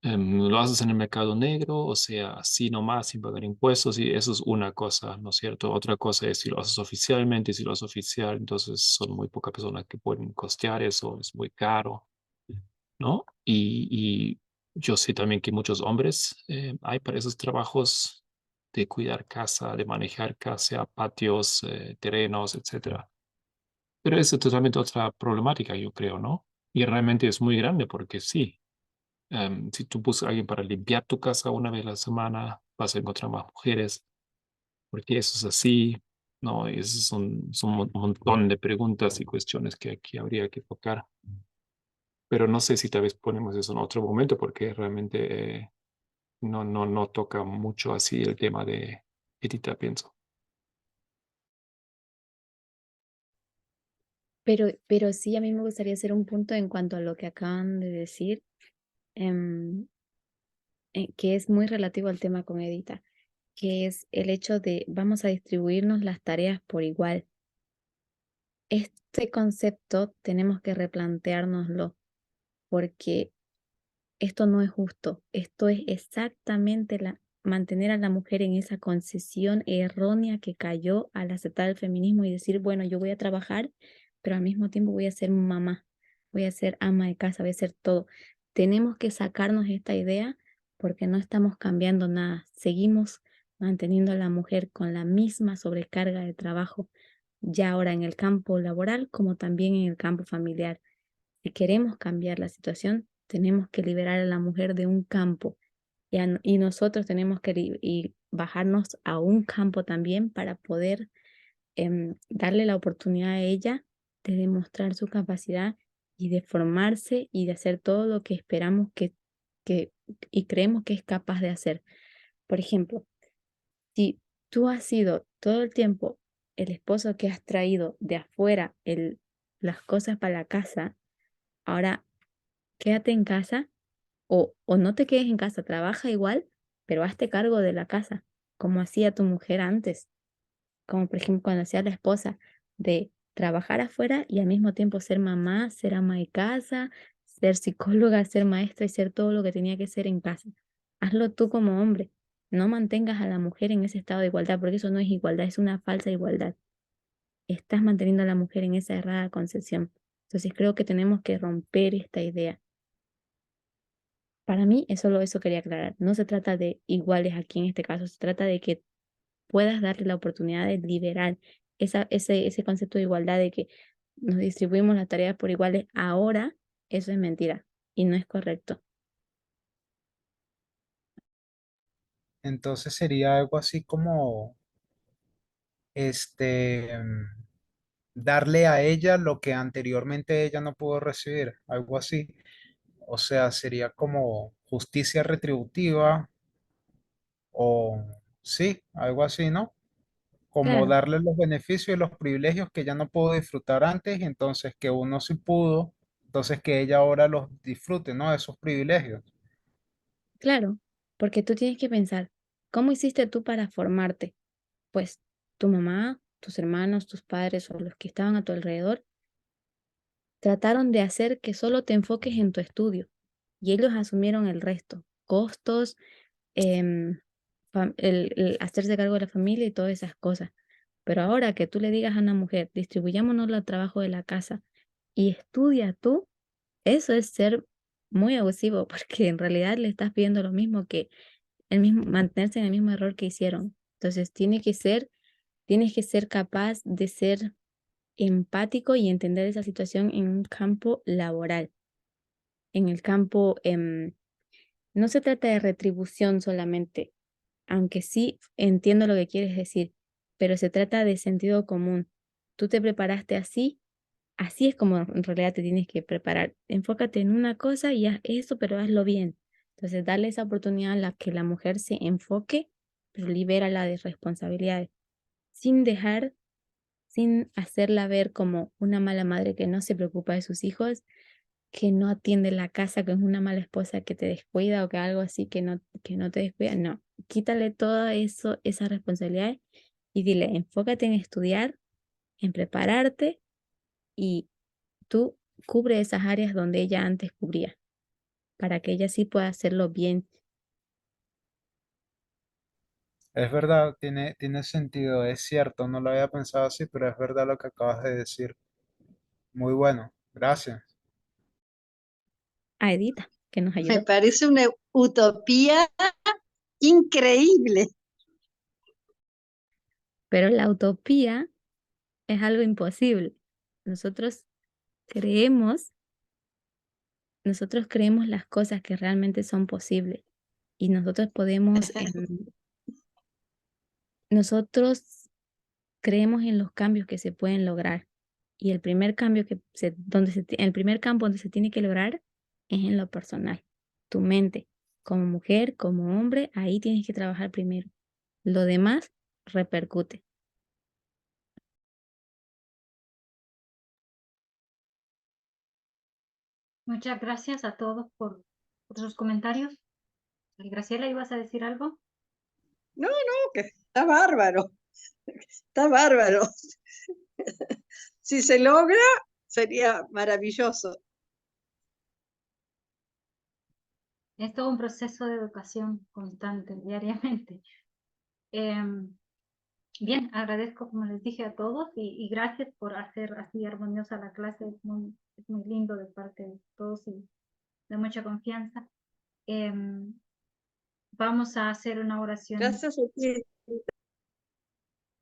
lo haces en el mercado negro, o sea, así nomás, sin pagar impuestos, y eso es una cosa, ¿no es cierto? Otra cosa es si lo haces oficialmente, si lo haces oficial, entonces son muy pocas personas que pueden costear eso, es muy caro, ¿no? Y yo sé también que muchos hombres hay para esos trabajos de cuidar casa, de manejar casa, patios, terrenos, etcétera. Pero es totalmente otra problemática, yo creo, ¿no? Y realmente es muy grande porque sí, si tú buscas a alguien para limpiar tu casa una vez a la semana, vas a encontrar más mujeres, porque eso es así, ¿no? Y esos son un montón de preguntas y cuestiones que aquí habría que tocar. Pero no sé si tal vez ponemos eso en otro momento porque realmente no toca mucho así el tema de ética, pienso. Pero sí, a mí me gustaría hacer un punto en cuanto a lo que acaban de decir, em, que es muy relativo al tema con Edita, que es el hecho de vamos a distribuirnos las tareas por igual. Este concepto tenemos que replanteárnoslo porque esto no es justo. Esto es exactamente mantener a la mujer en esa concesión errónea que cayó al aceptar el feminismo y decir, bueno, yo voy a trabajar, pero al mismo tiempo voy a ser mamá, voy a ser ama de casa, voy a ser todo. Tenemos que sacarnos esta idea porque no estamos cambiando nada. Seguimos manteniendo a la mujer con la misma sobrecarga de trabajo, ya ahora en el campo laboral como también en el campo familiar. Si queremos cambiar la situación, tenemos que liberar a la mujer de un campo y nosotros tenemos que y bajarnos a un campo también para poder darle la oportunidad a ella de demostrar su capacidad y de formarse y de hacer todo lo que esperamos que y creemos que es capaz de hacer. Por ejemplo, si tú has sido todo el tiempo el esposo que has traído de afuera las cosas para la casa, ahora quédate en casa o no te quedes en casa, trabaja igual, pero hazte cargo de la casa, como hacía tu mujer antes, como por ejemplo cuando hacía la esposa, de trabajar afuera y al mismo tiempo ser mamá, ser ama de casa, ser psicóloga, ser maestra y ser todo lo que tenía que ser en casa. Hazlo tú como hombre. No mantengas a la mujer en ese estado de igualdad, porque eso no es igualdad, es una falsa igualdad. Estás manteniendo a la mujer en esa errada concepción. Entonces creo que tenemos que romper esta idea. Para mí, eso quería aclarar. No se trata de iguales aquí en este caso, se trata de que puedas darle la oportunidad de liberar ese concepto de igualdad de que nos distribuimos las tareas por iguales. Ahora, eso es mentira y no es correcto. Entonces sería algo así como darle a ella lo que anteriormente ella no pudo recibir, algo así. O sea, sería como justicia retributiva o sí, algo así, ¿no? Como Claro, darle los beneficios y los privilegios que ya no pudo disfrutar antes, y entonces que uno sí pudo, Entonces que ella ahora los disfrute, ¿no? De esos privilegios. Claro, porque tú tienes que pensar, ¿cómo hiciste tú para formarte? Pues tu mamá, tus hermanos, tus padres o los que estaban a tu alrededor trataron de hacer que solo te enfoques en tu estudio y ellos asumieron el resto, costos, em, el hacerse cargo de la familia y todas esas cosas. Pero ahora que tú le digas a una mujer, distribuyámonos el trabajo de la casa y estudia tú, eso es ser muy abusivo porque en realidad le estás pidiendo lo mismo que el mismo, mantenerse en el mismo error que hicieron. Entonces tienes que ser capaz de ser empático y entender esa situación en un campo laboral, en el campo, no se trata de retribución solamente, aunque sí entiendo lo que quieres decir, pero se trata de sentido común. Tú te preparaste así, así es como en realidad te tienes que preparar. Enfócate en una cosa y haz eso, pero hazlo bien. Entonces, darle esa oportunidad a la que la mujer se enfoque, pero libérala de responsabilidades, sin dejar, sin hacerla ver como una mala madre que no se preocupa de sus hijos, que no atiende la casa, que es una mala esposa que te descuida o que algo así que no te descuida. No, quítale todo eso, esas responsabilidades y dile, enfócate en estudiar, en prepararte y tú cubre esas áreas donde ella antes cubría, para que ella sí pueda hacerlo bien. Es verdad, tiene sentido, es cierto, no lo había pensado así, pero es verdad lo que acabas de decir. Muy bueno, gracias. A Edita, que nos Me ayudó. parece una utopía increíble. Pero la utopía es algo imposible. Nosotros creemos, nosotros creemos las cosas que realmente son posibles y nosotros podemos, nosotros creemos en los cambios que se pueden lograr y el primer cambio el primer campo donde se tiene que lograr es en lo personal, tu mente, como mujer, como hombre, ahí tienes que trabajar primero. Lo demás repercute. Muchas gracias a todos por sus comentarios. Graciela, ¿ibas a decir algo? No, que está bárbaro, está bárbaro. Si se logra, sería maravilloso. Es todo un proceso de educación constante, diariamente. Bien, agradezco, como les dije, a todos y gracias por hacer así armoniosa la clase. Es muy lindo de parte de todos y de mucha confianza. Vamos a hacer una oración. Gracias a ti.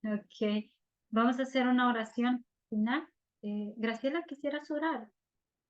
Ok, vamos a hacer una oración final. Graciela, ¿quisieras orar?